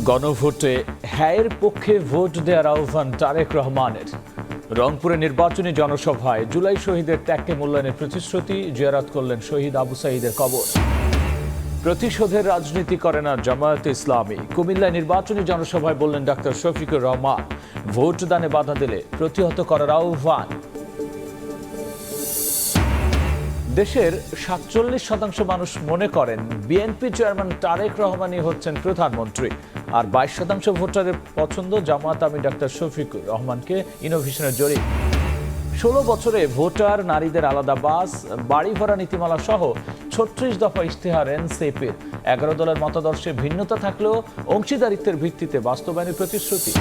গণভোটে হ্যায়ের পক্ষে ভোট দেওয়ার আহ্বান তারেক রহমানের। রংপুরে নির্বাচনী জনসভায় জুলাই শহীদের ত্যাগকে মূল্যায়নের প্রতিশ্রুতি। জিয়ারত করলেন শহীদ আবু সাঈদের কবর। প্রতিশোধের রাজনীতি করে না জামায়াতে ইসলামী। কুমিল্লায় নির্বাচনী জনসভায় বললেন ডাক্তার শফিকুর রহমান, ভোট দানে বাধা দিলে প্রতিহত করার আহ্বান। দেশের ৪৭% মানুষ মনে করেন বিএনপি চেয়ারম্যান তারেক রহমানই হচ্ছেন প্রধানমন্ত্রী, আর ২২% ভোটারের পছন্দ জামায়াত আমির ডাক্তার শফিকুর রহমানকে। ইনোভেশনের জরিপ। ১৬ বছরে ভোটার, নারীদের আলাদা বাস, বাড়ি ভরা নীতিমালা সহ ৩৬ দফা ইশতেহার এনসিপির। ১১ দলের মতাদর্শে ভিন্নতা থাকলেও অংশীদারিত্বের ভিত্তিতে বাস্তবায়নের প্রতিশ্রুতি।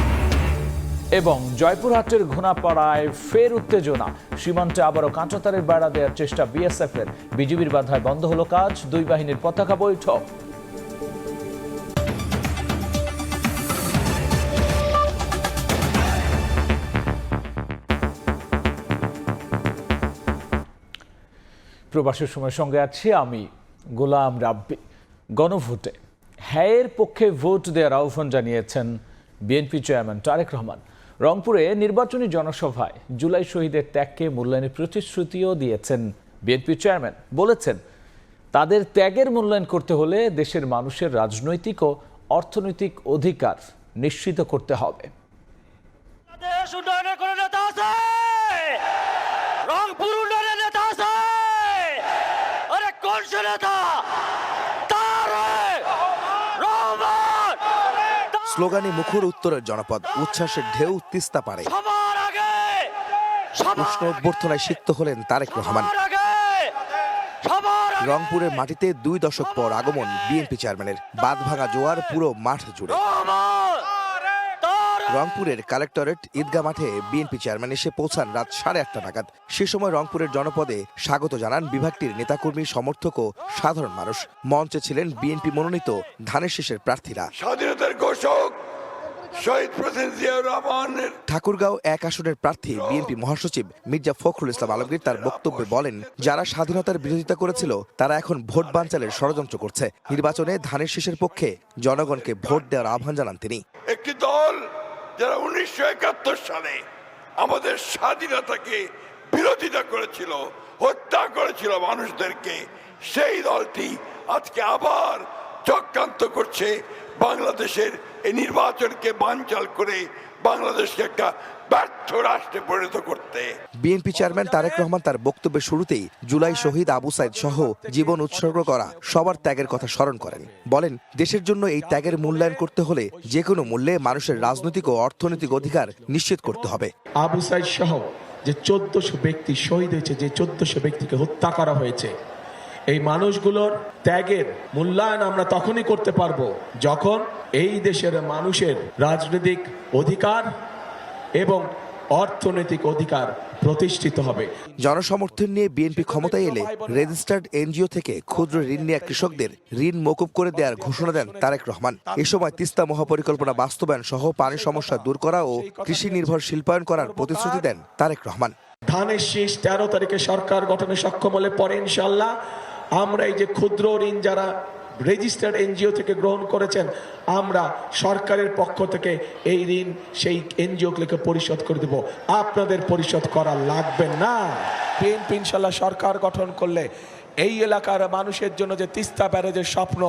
এবং জয়পুরহাটের ঘোনাপাড়ায় ফের উত্তেজনা। সীমান্তে আবারও কাঁটাতারের বেড়া দেওয়ার চেষ্টা বিএসএফ এর। বিজিবির বাধায় বন্ধ হলো কাজ। দুই বাহিনীর পতাকা বৈঠক। প্রবাসের সময়ের সঙ্গে আছি আমি গোলাম রাব্বি। গণভোটে হ্যায়ের পক্ষে ভোট দেওয়ার আহ্বান জানিয়েছেন বিএনপি চেয়ারম্যান তারেক রহমান। রংপুরে নির্বাচনী জনসভায় জুলাই শহীদের ত্যাগকে মূল্যায়নের প্রতিশ্রুতিও দিয়েছেন বিএনপি চেয়ারম্যান। বলেছেন, তাদের ত্যাগের মূল্যায়ন করতে হলে দেশের মানুষের রাজনৈতিক ও অর্থনৈতিক অধিকার নিশ্চিত করতে হবে। স্লোগানে মুখর উত্তরের জনপদ, উচ্ছ্বাসের ঢেউ তিস্তা পারে। উষ্ণ অভ্যর্থনায় সিক্ত হলেন তারেক রহমান। রংপুরের মাটিতে ২ দশক পর আগমন বিএনপি চেয়ারম্যানের। বাঁধভাঙা জোয়ার পুরো মাঠ জুড়ে। রংপুরের কালেক্টরেট ঈদগাহ মাঠে বিএনপি চেয়ারম্যান এসে পৌঁছান রাত 8:30 নাগাদ। সে সময় রংপুরের জনপদে স্বাগত জানান বিভাগটির নেতাকর্মী, সমর্থক ও সাধারণ মানুষ। মঞ্চে ছিলেন বিএনপি মনোনীত ধানের শীষের প্রার্থীরা। স্বাধীনতার ঘোষক শহীদ প্রেসিডেন্ট জিয়াউর রহমানের। ঠাকুরগাঁও 1 আসনের প্রার্থী বিএনপি মহাসচিব মির্জা ফখরুল ইসলাম আলমগীর তার বক্তব্যে বলেন, যারা স্বাধীনতার বিরোধিতা করেছিল তারা এখন ভোট বানচালের ষড়যন্ত্র করছে। নির্বাচনে ধানের শীষের পক্ষে জনগণকে ভোট দেওয়ার আহ্বান জানান তিনি। একটি দল যারা 1971 সালে আমাদের স্বাধীনতাকে বিরোধিতা করেছিল, হত্যা করেছিল মানুষদেরকে, সেই দলটি আজকে আবার চক্রান্ত করছে বাংলাদেশের এই নির্বাচনকে বানচাল করে বাংলাদেশকে একটা ব্যর্থ রাষ্ট্রে পরিণত করতে। বিএনপি চেয়ারম্যান তারেক রহমান তার বক্তব্যের শুরুতেই জুলাই শহীদ আবু সাঈদ সহ জীবন উৎসর্গ করা সবার ত্যাগের কথা স্মরণ করেন। বলেন, দেশের জন্য এই ত্যাগের মূল্যায়ন করতে হলে যে কোনো মূল্যে মানুষের রাজনৈতিক ও অর্থনৈতিক অধিকার নিশ্চিত করতে হবে। আবু সাঈদ সহ যে 1400 ব্যক্তি শহীদ হয়েছে, যে 1400 ব্যক্তিকে হত্যা করা হয়েছে, এই মানুষগুলোর ত্যাগের মূল্যায়ন আমরা তখনই করতে পারবো যখন এই দেশের মানুষের রাজনৈতিক অধিকার এবং অর্থনৈতিক অধিকার প্রতিষ্ঠিত হবে। জনসমর্থন নিয়ে বিএনপি ক্ষমতায় এলে রেজিস্টার্ড এনজিও থেকে ক্ষুদ্র ঋণ নেওয়া কৃষকদের ঋণ মকুব করে দেওয়ার ঘোষণা দেন তারেক রহমান। এ সময় তিস্তা মহাপরিকল্পনা বাস্তবায়ন সহ পানি সমস্যা দূর করা ও কৃষি নির্ভর শিল্পায়ন করার প্রতিশ্রুতি দেন তারেক রহমান। ধানের শীষ 13 তারিখে সরকার গঠনে সক্ষম হলে পরে ইনশাল্লাহ আমরা এই যে ক্ষুদ্র ঋণ যারা রেজিস্টার্ড এনজিও থেকে গ্রহণ করেছেন, আমরা সরকারের পক্ষ থেকে এই ঋণ সেই এনজিওগুলোকে পরিশোধ করে দেব। আপনাদের পরিশোধ করা লাগবে না। বিএনপি ইনশাল্লাহ সরকার গঠন করলে এই এলাকার মানুষের জন্য যে তিস্তা ব্যারেজের স্বপ্ন,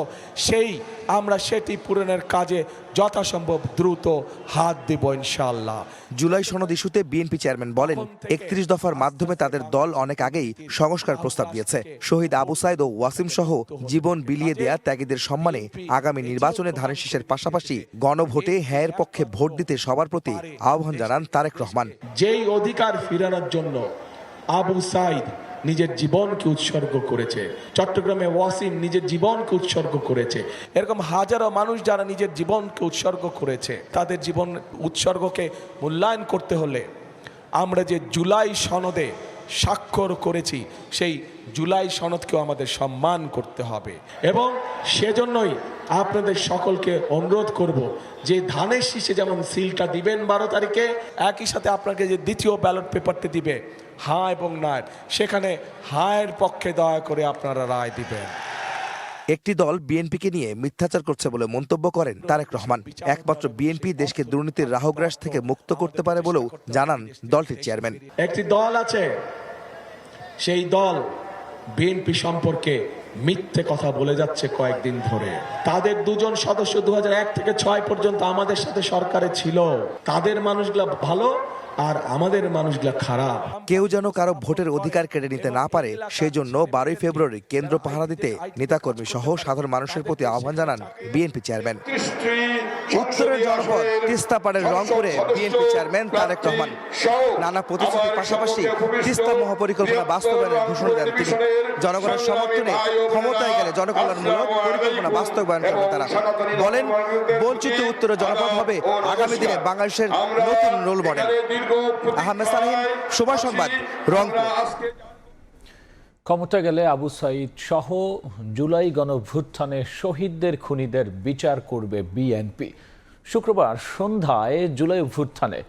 আমরা সেটি পূরণের কাজে যথাসম্ভব দ্রুত হাত দেব ইনশাআল্লাহ। জুলাই সনদ ইস্যুতে বিএনপি চেয়ারম্যান বলেন, 31 দফার মাধ্যমে তাদের দল অনেক আগেই সংস্কার প্রস্তাব দিয়েছে। শহীদ আবু সাঈদ ও ওয়াসিম সহ জীবন বিলিয়ে দেয়া ত্যাগীদের সম্মানে আগামী নির্বাচনে ধানের শীষের পাশাপাশি গণভোটে হ্যায়ের পক্ষে ভোট দিতে সবার প্রতি আহ্বান জানান তারেক রহমান। যেই অধিকার ফিরানোর জন্য আবু সাঈদ নিজের জীবনকে উৎসর্গ করেছে, চট্টগ্রামে ওয়াসিম নিজের জীবনকে উৎসর্গ করেছে, এরকম হাজারো মানুষ যারা নিজের জীবনকে উৎসর্গ করেছে, তাদের জীবন উৎসর্গকে মূল্যায়ন করতে হলে আমরা যে জুলাই সনদে স্বাক্ষর করেছি, সেই জুলাই সনদকেও আমাদের সম্মান করতে হবে। এবং সেজন্যই আপনাদের সকলকে অনুরোধ করব যে ধানের শীষে যেমন সিলটা দিবেন 12 তারিখে, একই সাথে আপনাকে যে দ্বিতীয় ব্যালট পেপারটি দিবে হ্যাঁ এবং না, সেখানে হায়ের পক্ষে দয়া করে আপনারা রায় দিবেন। একটি দল বিএনপিকে নিয়ে মিথ্যাচার করছে বলে মন্তব্য করেন তারেক রহমান। একমাত্র বিএনপি দেশকে দুর্নীতির রাহুগ্রাস থেকে মুক্ত করতে পারে বলেও জানান দলটির চেয়ারম্যান। একটি দল আছে, সেই দল বিএনপি সম্পর্কে মিথ্যে কথা বলে যাচ্ছে কয়েকদিন ধরে। তাদের দুজন সদস্য 2001 থেকে 6 পর্যন্ত আমাদের সাথে সরকারে ছিল। তাদের মানুষগুলা ভালো আর আমাদের মানুষগুলা খারাপ। কেউ যেন কারো ভোটের অধিকার কেড়ে নিতে না পারে, সেই জন্য 12 ফেব্রুয়ারি কেন্দ্র পাহারা দিতে নেতাকর্মী সহ সাধারণ মানুষের প্রতি আহ্বান জানান বিএনপি চেয়ারম্যান। উত্তরের জনপদ তিস্তাপাড়ের রংপুরে বিএনপি চেয়ারম্যান তারেক রহমান নানা প্রতিশ্রুতির পাশাপাশি তিস্তা মহাপরিকল্পনা বাস্তবায়নের ঘোষণা দেন তিনি। জনগণের সমর্থনে ক্ষমতায় গেলে জনকল্যাণমূলক পরিকল্পনা বাস্তবায়ন করবেন তারা। বলেন, বঞ্চিত উত্তরের জনপদ হবে আগামী দিনে বাংলাদেশের নতুন রোল মডেল। আহমেদ সালেহীন, সময় সংবাদ, রংপুর। ক্ষমতা গেলে আবু সাইদ সহ জুলাই গণঅভ্যুত্থানে শহীদদের খুনিদের বিচার করবে বিএনপি। শুক্রবার সন্ধ্যায় জুলাই অভ্যুত্থানে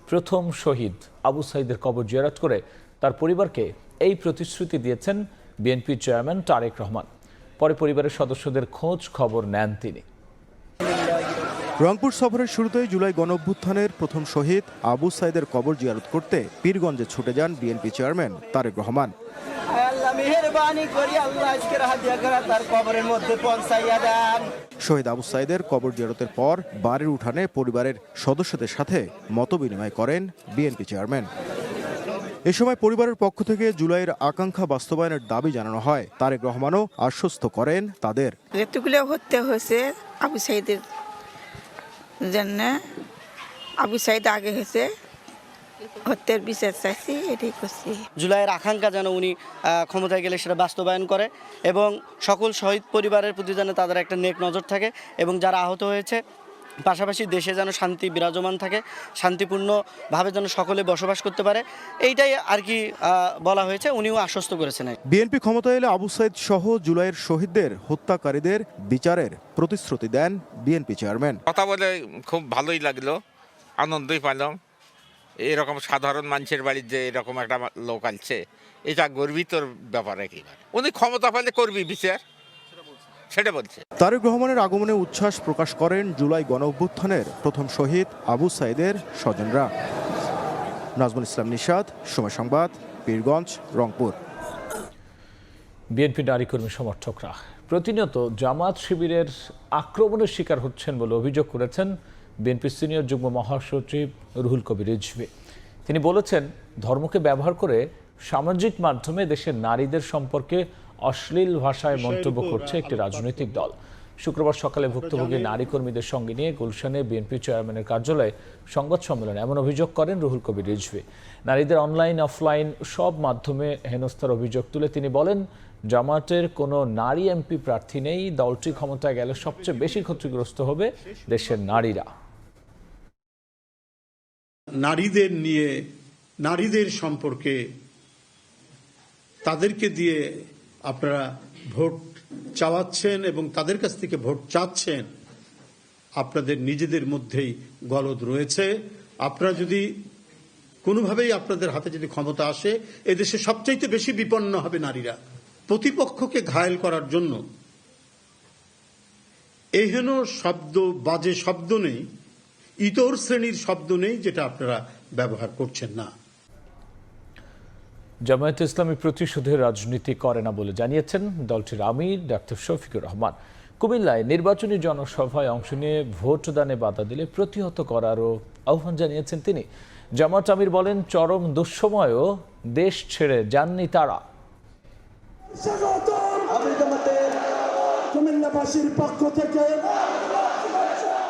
প্রথম শহীদ আবু সাইদের কবর জিয়ারত করে তার পরিবারকে এই প্রতিশ্রুতি দিয়েছেন বিএনপি চেয়ারম্যান তারেক রহমান। পরে পরিবারের সদস্যদের খোঁজ খবর নেন তিনি। রংপুর সফরের শুরুতেই জুলাই গণঅভ্যুত্থানের প্রথম শহীদ আবু সাইদের কবর জিয়ারত করতে পীরগঞ্জে ছুটে যান বিএনপি চেয়ারম্যান তারেক রহমান। শহীদ আবু সাইদের কবর জিয়ারতের পর বাড়ির উঠানে পরিবারের সদস্যদের সাথে মতবিনিময় করেন বিএনপি চেয়ারম্যান। এ সময় পরিবারের পক্ষ থেকে জুলাইয়ের আকাঙ্ক্ষা বাস্তবায়নের দাবি জানানো হয়। তারেক রহমানও আশ্বস্ত করেন তাদের। যেটুকুলো হত্যা হয়েছে আবু সাইদের জন্য, আবু সাইদ আগে হয়েছে, হত্যার বিচার চাইছি, এটাই করছি। জুলাইয়ের আকাঙ্ক্ষা যেন উনি ক্ষমতায় গেলে সেটা বাস্তবায়ন করে এবং সকল শহীদ পরিবারের প্রতি যেন তাদের একটা নেক নজর থাকে এবং যারা আহত হয়েছে পাশাপাশি দেশে যেন শান্তি বিরাজমান থাকে, শান্তিপূর্ণভাবে যেন সকলে বসবাস করতে পারে, এইটাই আর কি বলা হয়েছে। উনিও আশ্বস্ত করেছেন। বিএনপি ক্ষমতায় এলে আবু সাইদ সহ জুলাইয়ের শহীদদের হত্যাকারীদের বিচারের প্রতিশ্রুতি দেন বিএনপি চেয়ারম্যান। কথা বলে খুব ভালোই লাগলো, আনন্দই পেলাম। এরকম সাধারণ মানুষের বাড়ির যে এরকম একটা লোক আছে, এটা গর্বিত ব্যাপার। একেবারে উনি ক্ষমতা পেলে করবি বিচার, সেটা বলছে। তারেক রহমানের আগমনে উচ্ছ্বাস প্রকাশ করেন জুলাই গণঅভ্যুত্থানের প্রথম শহীদ আবু সাইদের স্বজনরা। নাজমুল ইসলাম নিশাদ, সময় সংবাদ, পীরগঞ্জ, রংপুর। বিএনপি নারী কর্মী সমর্থকরা প্রতিনিয়ত জামাত শিবিরের আক্রমণের শিকার হচ্ছেন বলে অভিযোগ করেছেন বিএনপির সিনিয়র যুগ্ম মহাসচিব রুহুল কবির রিজভী। তিনি বলেছেন, ধর্মকে ব্যবহার করে সামাজিক মাধ্যমে দেশের নারীদের সম্পর্কে অশ্লীল ভাষায় মন্তব্য করছে একটি রাজনৈতিক দল। শুক্রবার সকালে ভুক্তভোগী নারী কর্মীদের সঙ্গে নিয়ে গুলশানে বিএনপি চেয়ারম্যানের কার্যালয়ে সংবাদ সম্মেলনে এমন অভিযোগ করেন রুহুল কবির রিজভী। নারীদের অনলাইন অফলাইন সব মাধ্যমে হেনস্থার অভিযোগ তুলে তিনি বলেন, জামাতের কোনো নারী এমপি প্রার্থী নেই। দলটি ক্ষমতায় গেলে সবচেয়ে বেশি ক্ষতিগ্রস্ত হবে দেশের নারীরা। নারীদের নিয়ে, নারীদের সম্পর্কে, তাদেরকে দিয়ে আপনারা ভোট চাওয়াচ্ছেন এবং তাদের কাছ থেকে ভোট চাচ্ছেন। আপনাদের নিজেদের মধ্যেই গলদ রয়েছে। আপনারা যদি কোনোভাবেই আপনাদের হাতে যদি ক্ষমতা আসে, এদেশে সবচাইতে বেশি বিপন্ন হবে নারীরা। প্রতিপক্ষকে ঘায়েল করার জন্য এহেন শব্দ, বাজে শব্দ নেই, ইতর শ্রেণীর শব্দ নেই যেটা আপনারা ব্যবহার করছেন না। জামায়াতে ইসলামী প্রতিশোধের রাজনীতি করে না বলে জানিয়েছেন দলটির আমির ডাক্তার শফিকুর রহমান। কুমিল্লায় নির্বাচনী জনসভায় অংশ নিয়ে ভোটদানে বাধা দিলে প্রতিহত করারও আহ্বান জানিয়েছেন তিনি। জামাত আমির বলেন, চরম দুঃসময়েও দেশ ছেড়ে যাননি তারা।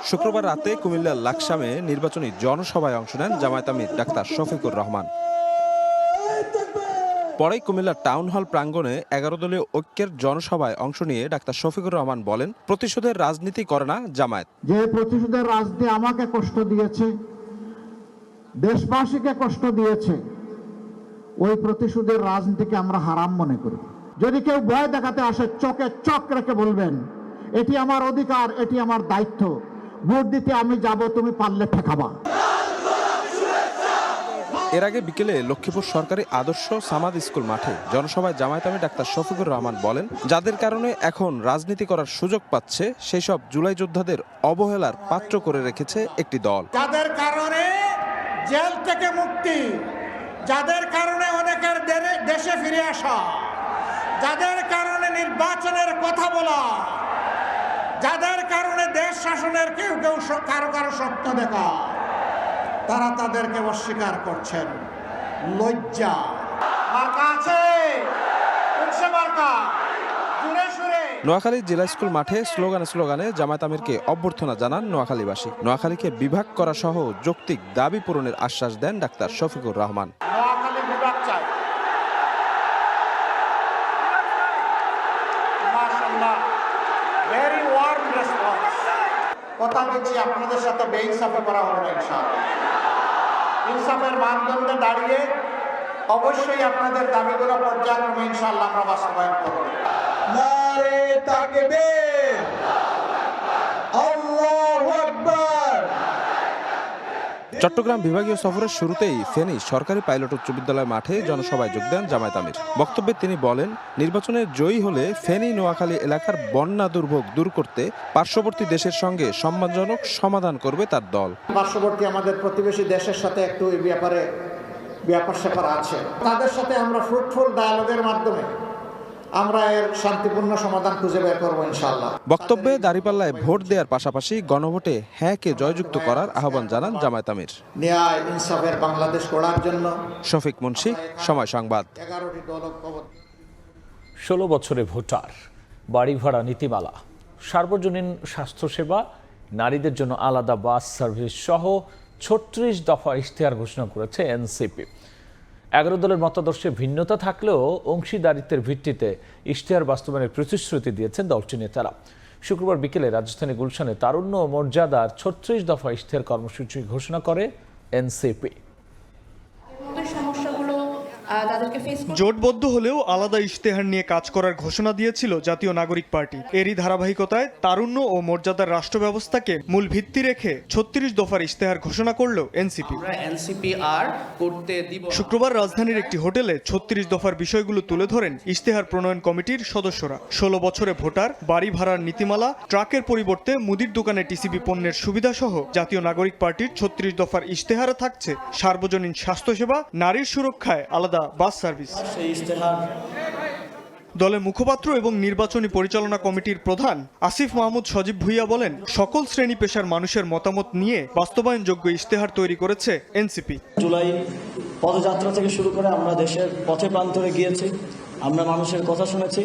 শুক্রবার রাতে কুমিল্লার লাকসামে নির্বাচনী জনসভায় অংশ নেন জামায়াত আমির ডাক্তার শফিকুর রহমান। পরে কুমিল্লার টাউন হল প্রাঙ্গণে 11 দলীয় ঐক্যের জনসভায় অংশ নিয়ে ডাক্তার শফিকুর রহমান বলেন, প্রতিশোধের রাজনীতি করে না জামায়াত। যে প্রতিশোধের রাজনীতি আমাকে কষ্ট দিয়েছে, দেশবাসীকে কষ্ট দিয়েছে, ওই প্রতিশোধের রাজনীতিকে আমরা হারাম মনে করি। যদি কেউ ভয় দেখাতে আসে, চোখে চোখ রেখে বলবেন, এটি আমার অধিকার, এটি আমার দায়িত্ব, ভোট দিতে আমি যাব, তুমি পারলে ঠেকাবা। এর আগে বিকেলে লক্ষ্মীপুর সরকারি আদর্শ সামাদ স্কুল মাঠে জনসভায় জামায়াত আমির ডাক্তার শফিকুর রহমান বলেন, যাদের কারণে এখন রাজনীতি করার সুযোগ পাচ্ছে সেই সব জুলাই যোদ্ধাদের অবহেলার পাত্র করে রেখেছে একটি দল। যাদের কারণে জেল থেকে মুক্তি, যাদের কারণে অনেকের দেশে ফিরে আসা, যাদের কারণে নির্বাচনের কথা বলা, যাদের কারণে দেশ শাসনের কেউ কেউ কারো কারো স্বপ্ন দেখা, তারা তাদেরকে অস্বীকার করছেন। লজ্জা মার্কা আছে, মার্কা জুড়ে সুরে। নোয়াখালী জেলা স্কুল মাঠে স্লোগানে জামায়াত আমিরকে অভ্যর্থনা জানান নোয়াখালীবাসী। নোয়াখালীকে বিভাগ করা সহ যৌক্তিক দাবি পূরণের আশ্বাস দেন ডাক্তার শফিকুর রহমান। নোয়াখালী বিভাগ চাই, মাশাআল্লাহ, ভেরি ওয়ার্ম রেসপন্স। কথা দিচ্ছি আপনাদের সাথে বেইনসাফি করা হবে না ইনশাআল্লাহ। ইনসাফের মানদণ্ডে দাঁড়িয়ে অবশ্যই আপনাদের দাবিগুলো পর্যায়ক্রমে ইনশাআল্লাহ আমরা বাস্তবায়ন করব। নারে তাকবীর, আল্লাহু আকবার। চট্টগ্রাম বিভাগীয় সফরের শুরুতেই ফেনী সরকারি পাইলট উচ্চ বিদ্যালয় মাঠে জনসভায় যোগ দেন জামায়াত আমির। বক্তব্যে তিনি বলেন, নির্বাচনে জয়ী হলে ফেনী নোয়াখালী এলাকার বন্যা দুর্ভোগ দূর করতে পার্শ্ববর্তী দেশের সঙ্গে সম্মানজনক সমাধান করবে তার দল। পার্শ্ববর্তী আমাদের প্রতিবেশী দেশের সাথে একটু এই ব্যাপারে ব্যাপার আছে, তাদের সাথে আমরা ফ্রুটফুল ডায়ালগের মাধ্যমে আমরা এর শান্তিপূর্ণ সমাধান খুঁজে বের করবো ইনশাআল্লাহ। বক্তব্যে দাঁড়িপাল্লায় ভোট দেওয়ার পাশাপাশি গণভোটে হ্যাঁকে জয়যুক্ত করার আহ্বান জানান জামায়াত আমির। ন্যায় ইনসাফের বাংলাদেশ গড়ার জন্য শফিক মুন্সি, সময় সংবাদ। 11টি দল 16 বছরে ভোটার, বাড়ি ভাড়া নীতিমালা, সার্বজনীন স্বাস্থ্যসেবা, নারীদের জন্য আলাদা বাস সার্ভিস সহ 36 দফা ইশতেহার ঘোষণা করেছে এনসিপি। 11 দলের মতাদর্শে ভিন্নতা থাকলেও অংশীদারিত্বের ভিত্তিতে ইশতেহার বাস্তবায়নের প্রতিশ্রুতি দিয়েছেন দলটির নেতারা। শুক্রবার বিকেলে রাজধানী গুলশানে তারুণ্য ও মর্যাদার 36 দফা ইশতেহার কর্মসূচি ঘোষণা করে এনসিপি। জোটবদ্ধ হলেও আলাদা ইশতেহার নিয়ে কাজ করার ঘোষণা দিয়েছিল জাতীয় নাগরিক পার্টি। এরই ধারাবাহিকতায় তারুণ্য ও মর্যাদার রাষ্ট্র ব্যবস্থাকে মূল ভিত্তি রেখে 36 দফার ইশতেহার ঘোষণা করল এনসিপি। শুক্রবার রাজধানীর একটি হোটেলে 36 দফার বিষয়গুলো তুলে ধরেন ইশতেহার প্রণয়ন কমিটির সদস্যরা। 16 বছরে ভোটার, বাড়ি ভাড়ার নীতিমালা, ট্রাকের পরিবর্তে মুদির দোকানে টিসিবি পণ্যের সুবিধা সহ জাতীয় নাগরিক পার্টির 36 দফার ইশতেহারে থাকছে সার্বজনীন স্বাস্থ্যসেবা, নারীর সুরক্ষায় আলাদা বাস সার্ভিস। দলের মুখপাত্র এবং নির্বাচনী পরিচালনা কমিটির প্রধান আসিফ মাহমুদ সজীব ভুইয়া বলেন, সকল শ্রেণী পেশার মানুষের মতামত নিয়ে বাস্তবায়নযোগ্য ইশতেহার তৈরি করেছে এনসিপি। জুলাই পদযাত্রা থেকে শুরু করে আমরা দেশের পথে প্রান্তরে গিয়েছি, আমরা মানুষের কথা শুনেছি,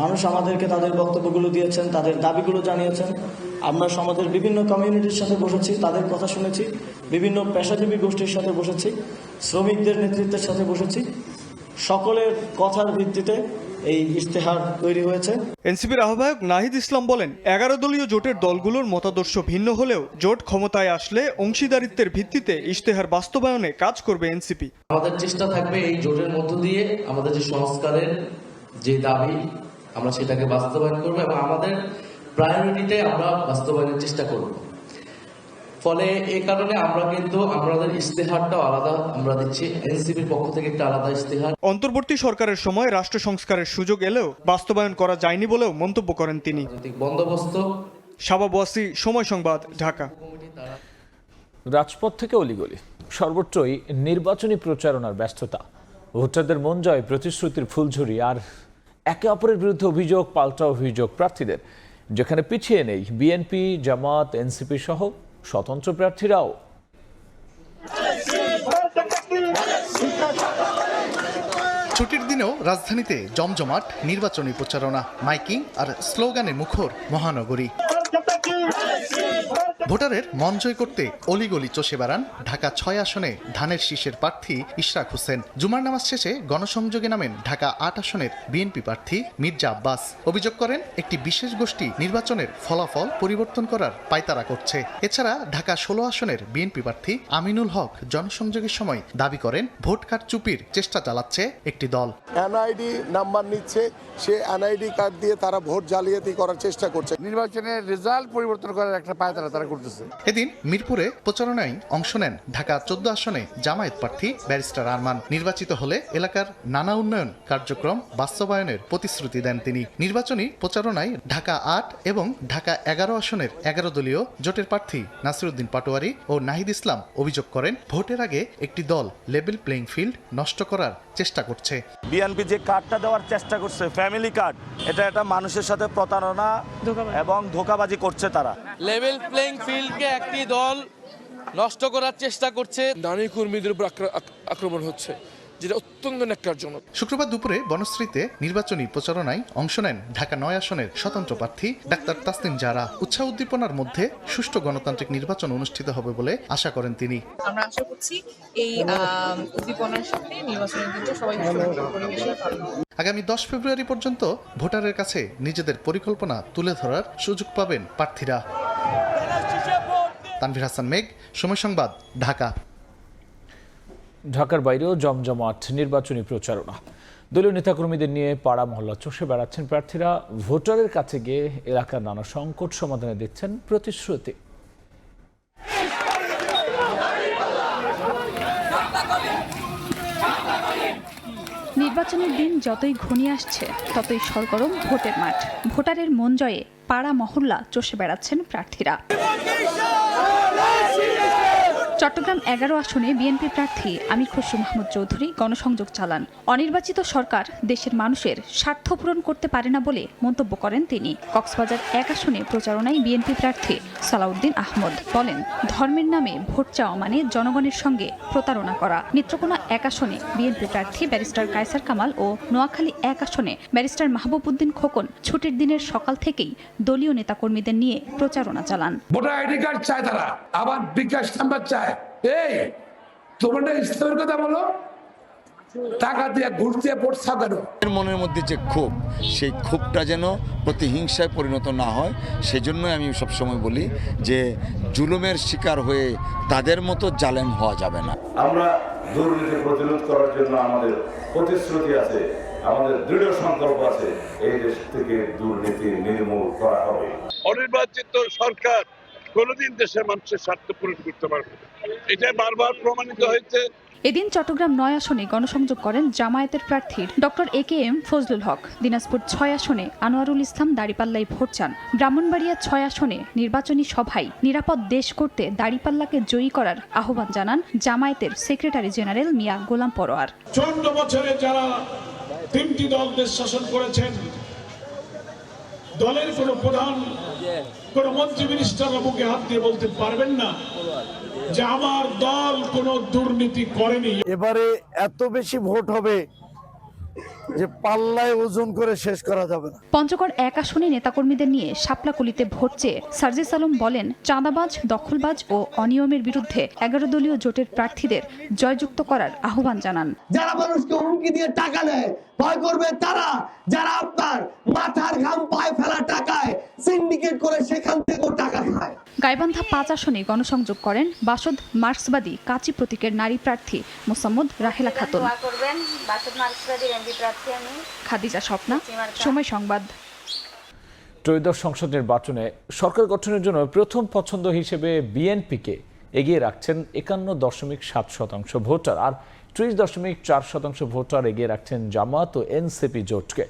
মানুষ আমাদেরকে তাদের বক্তব্যগুলো দিয়েছেন, তাদের দাবিগুলো জানিয়েছেন। আমরা সমাজের বিভিন্ন কমিউনিটির সাথে বসেছি, তাদের কথা শুনেছি, বিভিন্ন পেশাজীবী গোষ্ঠীর সাথে বসেছি, শ্রমিকদের নেতৃত্বের সাথে বসেছি। সকলের কথার ভিত্তিতে এই ইশতেহার তৈরি হয়েছে। এনসিপির আহ্বায়ক নাহিদ ইসলাম বলেন, 11 দলীয় জোটের দলগুলোর মতাদর্শ ভিন্ন হলেও জোট ক্ষমতায় আসলে অংশীদারিত্বের ভিত্তিতে ইশতেহার বাস্তবায়নে কাজ করবে এনসিপি। আমাদের চেষ্টা থাকবে এই জোটের মধ্য দিয়ে আমাদের যে সংস্কারের যে দাবি আমরা সেটাকে বাস্তবায়ন করব এবং আমাদের প্রায়োরিটিতে আমরা বাস্তবায়নের চেষ্টা করব। ফলে এই কারণে আমরা কিন্তু আমাদের ইশতেহারটাও আলাদা আমরা দিচ্ছি, এনসিপির পক্ষ থেকে একটা আলাদা ইশতেহার। অন্তর্বর্তী সরকারের সময় রাষ্ট্র সংস্কারের সুযোগ এলেও বাস্তবায়ন করা যায়নি বলেও মন্তব্য করেন তিনি। বন্দোবস্ত। শাবাব ওয়াসি, সময় সংবাদ, ঢাকা। রাজপথ থেকে অলিগলি সর্বত্রই নির্বাচনী প্রচারণার ব্যস্ততা, ভোটারদের মন জয়, প্রতিশ্রুতির ফুলঝুরি আর একে অপরের বিরুদ্ধে অভিযোগ পাল্টা অভিযোগ প্রার্থীদের। যেখানে পিছিয়ে নেই বিএনপি, জামাত, এনসিপি সহ স্বতন্ত্র প্রার্থীরাও। ছুটির দিনেও রাজধানীতে জমজমাট নির্বাচনী প্রচারণা, মাইকিং আর স্লোগানে মুখর মহানগরী। ভোটারের মন জয় করতে অলিগলি চষে বেড়ান ঢাকা 6 আসনে ধানের শীষের প্রার্থী ইশরাক হোসেন। জুমার নামাজ শেষে গণসংযোগে নামেন ঢাকা 8 আসনের বিএনপি প্রার্থী মির্জা আব্বাস। অভিযোগ করেন, একটি বিশেষ গোষ্ঠী নির্বাচনের ফলাফল পরিবর্তন করার পায়তারা করছে। এছাড়া ঢাকা 16 আসনের বিএনপি প্রার্থী আমিনুল হক জনসংযোগের সময় দাবি করেন, ভোট কারচুপির চেষ্টা চালাচ্ছে একটি দল। এনআইডি নাম্বার নিচ্ছে, সে এনআইডি কার্ড দিয়ে তারা ভোট জালিয়াতি করার চেষ্টা করছে। নির্বাচনের রেজাল্ট পরিবর্তন করার একটা পায়তারা তারা করতেছে। এদিন মিরপুরে প্রচারণায় অংশ নেন ঢাকা 14 আসনে জামায়াত প্রার্থী ব্যারিস্টার আরমান। নির্বাচিত হলে এলাকার নানা উন্নয়ন কার্যক্রম বাস্তবায়নের প্রতিশ্রুতি দেন তিনি। নির্বাচনী প্রচারণায় ঢাকা 8 এবং ঢাকা 11 আসনের 11 দলীয় জোটের প্রার্থী নাসিরউদ্দিন পাটোয়ারি ও নাহিদ ইসলাম অভিযোগ করেন ভোটের আগে একটি দল লেভেল প্লেইং ফিল্ড নষ্ট করার চেষ্টা করছে। বিএনপি যে কার্ডটা দেওয়ার চেষ্টা করছে ফ্যামিলি কার্ড, এটা একটা মানুষের সাথে প্রতারণা এবং ধোঁকাবাজি করছে তারা। লেভেল প্লেইং ফিল্ডকে একটি দল নষ্ট করার চেষ্টা করছে। নারী কর্মীদের উপর আক্রমণ হচ্ছে, যেটা অত্যন্ত ন্যাক্কারজনক। শুক্রবার দুপুরে বনশ্রীতে নির্বাচনী প্রচারণায় অংশ নেন ঢাকা 9 আসনের স্বতন্ত্র প্রার্থী ডাক্তার তাসনিম জারা। উৎসাহ উদ্দীপনার মধ্যে সুষ্ঠু গণতান্ত্রিক নির্বাচন অনুষ্ঠিত হবে বলে আশা করেন তিনি। আমরা আশা করছি এই উদ্দীপনার সাথে নির্বাচনের দিনটা সবাই পরিবেশে পাবেন। আগামী 10 ফেব্রুয়ারি পর্যন্ত ভোটারের কাছে নিজেদের পরিকল্পনা তুলে ধরার সুযোগ পাবেন প্রার্থীরা। তানভীর হাসান মেঘ, সময় সংবাদ, ঢাকা। ঢাকার বাইরেও জমজমাট নির্বাচনী প্রচারণা। দলীয় নেতাকর্মীদের নিয়ে পাড়া মহল্লা চষে বেড়াচ্ছেন প্রার্থীরা। ভোটারের কাছে গিয়ে এলাকার নানা সংকট সমাধানে দিচ্ছেন প্রতিশ্রুতি। নির্বাচনের দিন যতই ঘনিয়ে আসছে ততই সরগরম ভোটের মাঠ। ভোটারের মন জয়ে পাড়া মহল্লা চষে বেড়াচ্ছেন প্রার্থীরা। চট্টগ্রাম 11 আসনে বিএনপি প্রার্থী আমির খসরু মাহমুদ চৌধুরী গণসংযোগ চালান। অনির্বাচিত সরকার দেশের মানুষের স্বার্থ পূরণ করতে পারে না বলে মন্তব্য করেন তিনি। কক্সবাজার 1 আসনে প্রচারণায় বিএনপি প্রার্থী সালাউদ্দিন আহমদ বলেন, ধর্মের নামে ভোট চাওয়া মানে জনগণের সঙ্গে প্রতারণা করা। নেত্রকোনা 1 আসনে বিএনপি প্রার্থী ব্যারিস্টার কায়সার কামাল ও নোয়াখালী 1 আসনে ব্যারিস্টার মাহবুব উদ্দিন খোকন ছুটির দিনের সকাল থেকেই দলীয় নেতাকর্মীদের নিয়ে প্রচারণা চালান। ভোটার আইডি কার্ড চায় তারা, আবার বিকাশ নাম্বার চায়। এই তোমরা ইসলামের কথা বলো, টাকা দিয়ে ঘুষ দিয়ে ভোট চাও কেন? মনের মধ্যে যে ক্ষোভ, সেই ক্ষোভটা যেন প্রতিহিংসায় পরিণত না হয়, সেজন্য আমি সবসময় বলি যে জুলুমের শিকার হয়ে তাদের মতো জালেম হওয়া যাবে না। আমরা দুর্নীতি প্রতিরোধ করার জন্য আমাদের প্রতিশ্রুতি আছে, আমাদের দৃঢ় সংকল্প আছে, এই দেশ থেকে দুর্নীতি নির্মূল করা হবে। অনির্বাচিত সরকার কোনোদিন দেশের মানুষের স্বার্থ পূরণ করতে পারবে না, এটা বারবার প্রমাণিত হয়েছে। এদিন চট্টগ্রাম 9 আসনে গণসংযোগ করেন জামায়াতের প্রার্থী ডক্টর AKM ফজলুল হক। দিনাজপুর 6 আসনে আনোয়ারুল ইসলাম দাড়িপাল্লায় ভোট চান। ব্রাহ্মণবাড়িয়া 6 আসনে নির্বাচনী সভায় নিরাপদ দেশ করতে দাড়িপাল্লাকে জয়ী করার আহ্বান জানান জামায়াতের সেক্রেটারি জেনারেল মিয়া গোলাম পরোয়ার। 14 বছরে যারা 3টি দল দেশ শাসন করেছেন, দলের কোনো প্রধান, কোন মন্ত্রী মিনিস্টাররা বুকে হাত দিয়ে বলতে পারবেন না যে আমার দল কোনো দুর্নীতি করেনি। এবারে এত বেশি ভোট হবে যে পাল্লায় ওজন করে শেষ করা যাবে না। পঞ্চগড় 1 আসনে নেতাকর্মীদের নিয়ে শাপলাকুলিতে ভোট চেয়ে সার্জিস আলম বলেন, চাঁদাবাজ, দখলবাজ ও অনিয়মের বিরুদ্ধে 11 দলীয় জোটের প্রার্থীদের জয়যুক্ত করার আহ্বান জানান। যারা মানুষকে হুমকি দিয়ে টাকা নেয়, ভয় করবে তারা, যারা আপনার মাথার ঘাম পায়ে ফেলা টাকায় সিন্ডিকেট করে সেখান থেকেও টাকা খায়। গাইবান্ধা 5 আসনে গণসংযোগ করেন বাসদ মার্ক্সবাদী কাচি প্রতীকের নারী প্রার্থী মোসাম্মদ রাহেলা খাতুন। খাদিজা স্বপ্না, সময় সংবাদ। ত্রয়োদশ সংসদ নির্বাচনে সরকার গঠনের জন্য প্রথম পছন্দ হিসেবে বিএনপিকে এগিয়ে রাখছেন 51.7% ভোটার, আর 30.4% ভোটার এগিয়ে রাখছেন জামায়াত ও এনসিপি জোটকে।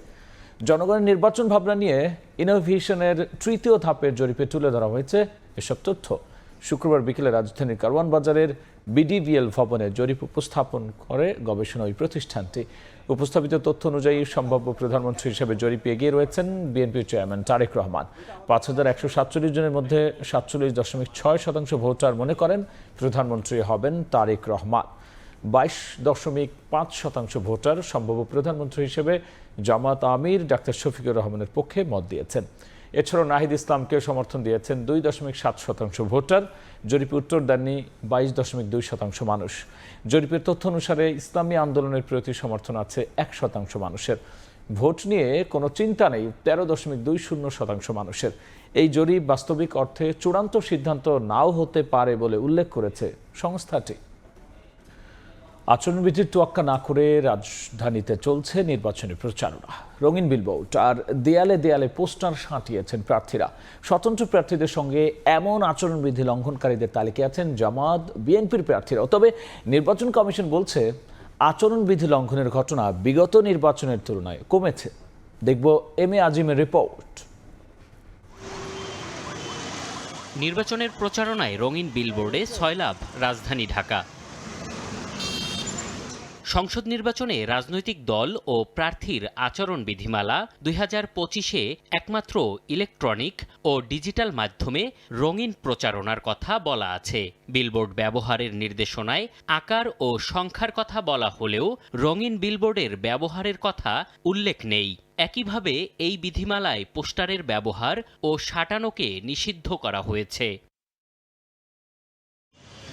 জনগণের নির্বাচন ভাবনা নিয়ে ইনোভেশনের 3য় ধাপের জরিপে তুলে ধরা হয়েছে এসব তথ্য। শুক্রবার বিকেলে রাজধানীর কারওয়ান বাজারের বিডিভিএল ভবনে জরিপ উপস্থাপন করে গবেষণা ওই প্রতিষ্ঠানটি। উপস্থাপিত তথ্য অনুযায়ী সম্ভাব্য প্রধানমন্ত্রী হিসেবে জরিপে এগিয়ে রয়েছেন বিএনপি চেয়ারম্যান তারেক রহমান। 5147 জনের মধ্যে 47.6% ভোটার মনে করেন প্রধানমন্ত্রী হবেন তারেক রহমান। 22.5% ভোটার সম্ভাব্য প্রধানমন্ত্রী হিসেবে জামাত আমির ডাক্তার শফিকুর রহমানের পক্ষে মত দিয়েছেন। এছাড়াও নাহিদ ইসলামকে সমর্থন দিয়েছেন 2.7% ভোটার। জরিপে উত্তর দেননি 22.2% মানুষ। জরিপের তথ্য অনুসারে ইসলামী আন্দোলনের প্রতি সমর্থন আছে 1% মানুষের। ভোট নিয়ে কোনো চিন্তা নেই 13.20% মানুষের। এই জরিপ বাস্তবিক অর্থে চূড়ান্ত সিদ্ধান্ত নাও হতে পারে বলে উল্লেখ করেছে সংস্থাটি। আচরণবিধির তোয়াক্কা না করে রাজধানীতে চলছে নির্বাচনী প্রচারণা। রঙিন বিলবোর্ড আর দেয়ালে দেয়ালে পোস্টার সাঁটিয়েছেন প্রার্থীরা। স্বতন্ত্র প্রার্থীদের সঙ্গে এমন আচরণবিধি লঙ্ঘনকারীদের তালিকায় আছেন জামায়াত, বিএনপির প্রার্থীরাও। তবে নির্বাচন কমিশন বলছে আচরণবিধি লঙ্ঘনের ঘটনা বিগত নির্বাচনের তুলনায় কমেছে। দেখব এম এ আজিমের রিপোর্ট। নির্বাচনের প্রচারণায় রঙিন বিলবোর্ডে সয়লাব রাজধানী ঢাকা। সংসদ নির্বাচনে রাজনৈতিক দল ও প্রার্থীর আচরণ বিধিমালা 2025-এ একমাত্র ইলেকট্রনিক ও ডিজিটাল মাধ্যমে রঙিন প্রচারণার কথা বলা আছে। বিলবোর্ড ব্যবহারের নির্দেশনায় আকার ও সংখ্যার কথা বলা হলেও রঙিন বিলবোর্ডের ব্যবহারের কথা উল্লেখ নেই। একইভাবে এই বিধিমালায় পোস্টারের ব্যবহার ও সাঁটানোকে নিষিদ্ধ করা হয়েছে।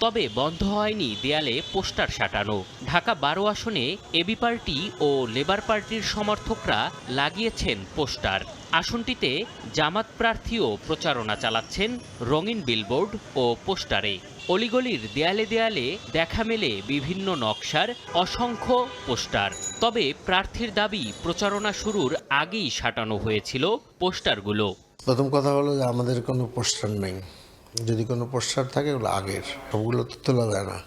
তবে বন্ধ হয়নি দেয়ালে পোস্টার সাঁটানো। ঢাকা 12 আসনে এবি পার্টি ও লেবার পার্টির সমর্থকরা লাগিয়েছেন পোস্টার। আসনটিতে জামাত প্রার্থীও প্রচারণা চালাচ্ছেন রঙিন বিলবোর্ড ও পোস্টারে। অলিগলির দেয়ালে দেয়ালে দেখা মেলে বিভিন্ন নকশার অসংখ্য পোস্টার। তবে প্রার্থীর দাবি প্রচারণা শুরুর আগেই সাঁটানো হয়েছিল পোস্টারগুলো। প্রথম কথা হলো যে আমাদের কোনো পোস্টার নেই, যদি কোনো পোস্টার থাকে ওগুলো আগের, সবগুলো তো তোলা যায় না।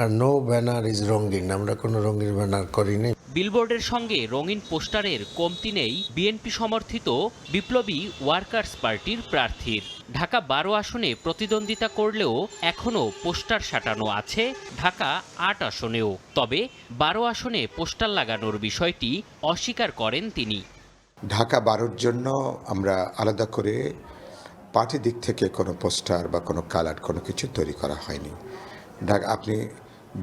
আর নো ব্যানার ইজ রঙিন, আমরা কোনো রঙিন ব্যানার করিনি। বিলবোর্ডের সঙ্গে রঙিন পোস্টারের কমতি নেই বিএনপি সমর্থিত বিপ্লবী ওয়ার্কার্স পার্টির প্রার্থীর। ঢাকা 12 আসনে প্রতিদ্বন্দ্বিতা করলেও এখনও পোস্টার সাঁটানো আছে ঢাকা 8 আসনেও। তবে 12 আসনে পোস্টার লাগানোর বিষয়টি অস্বীকার করেন তিনি। ঢাকা 12-র জন্য আমরা আলাদা করে পার্টি দিক থেকে কোনো পোস্টার বা কোনো কালার কোনো কিছু তৈরি করা হয়নি। আপনি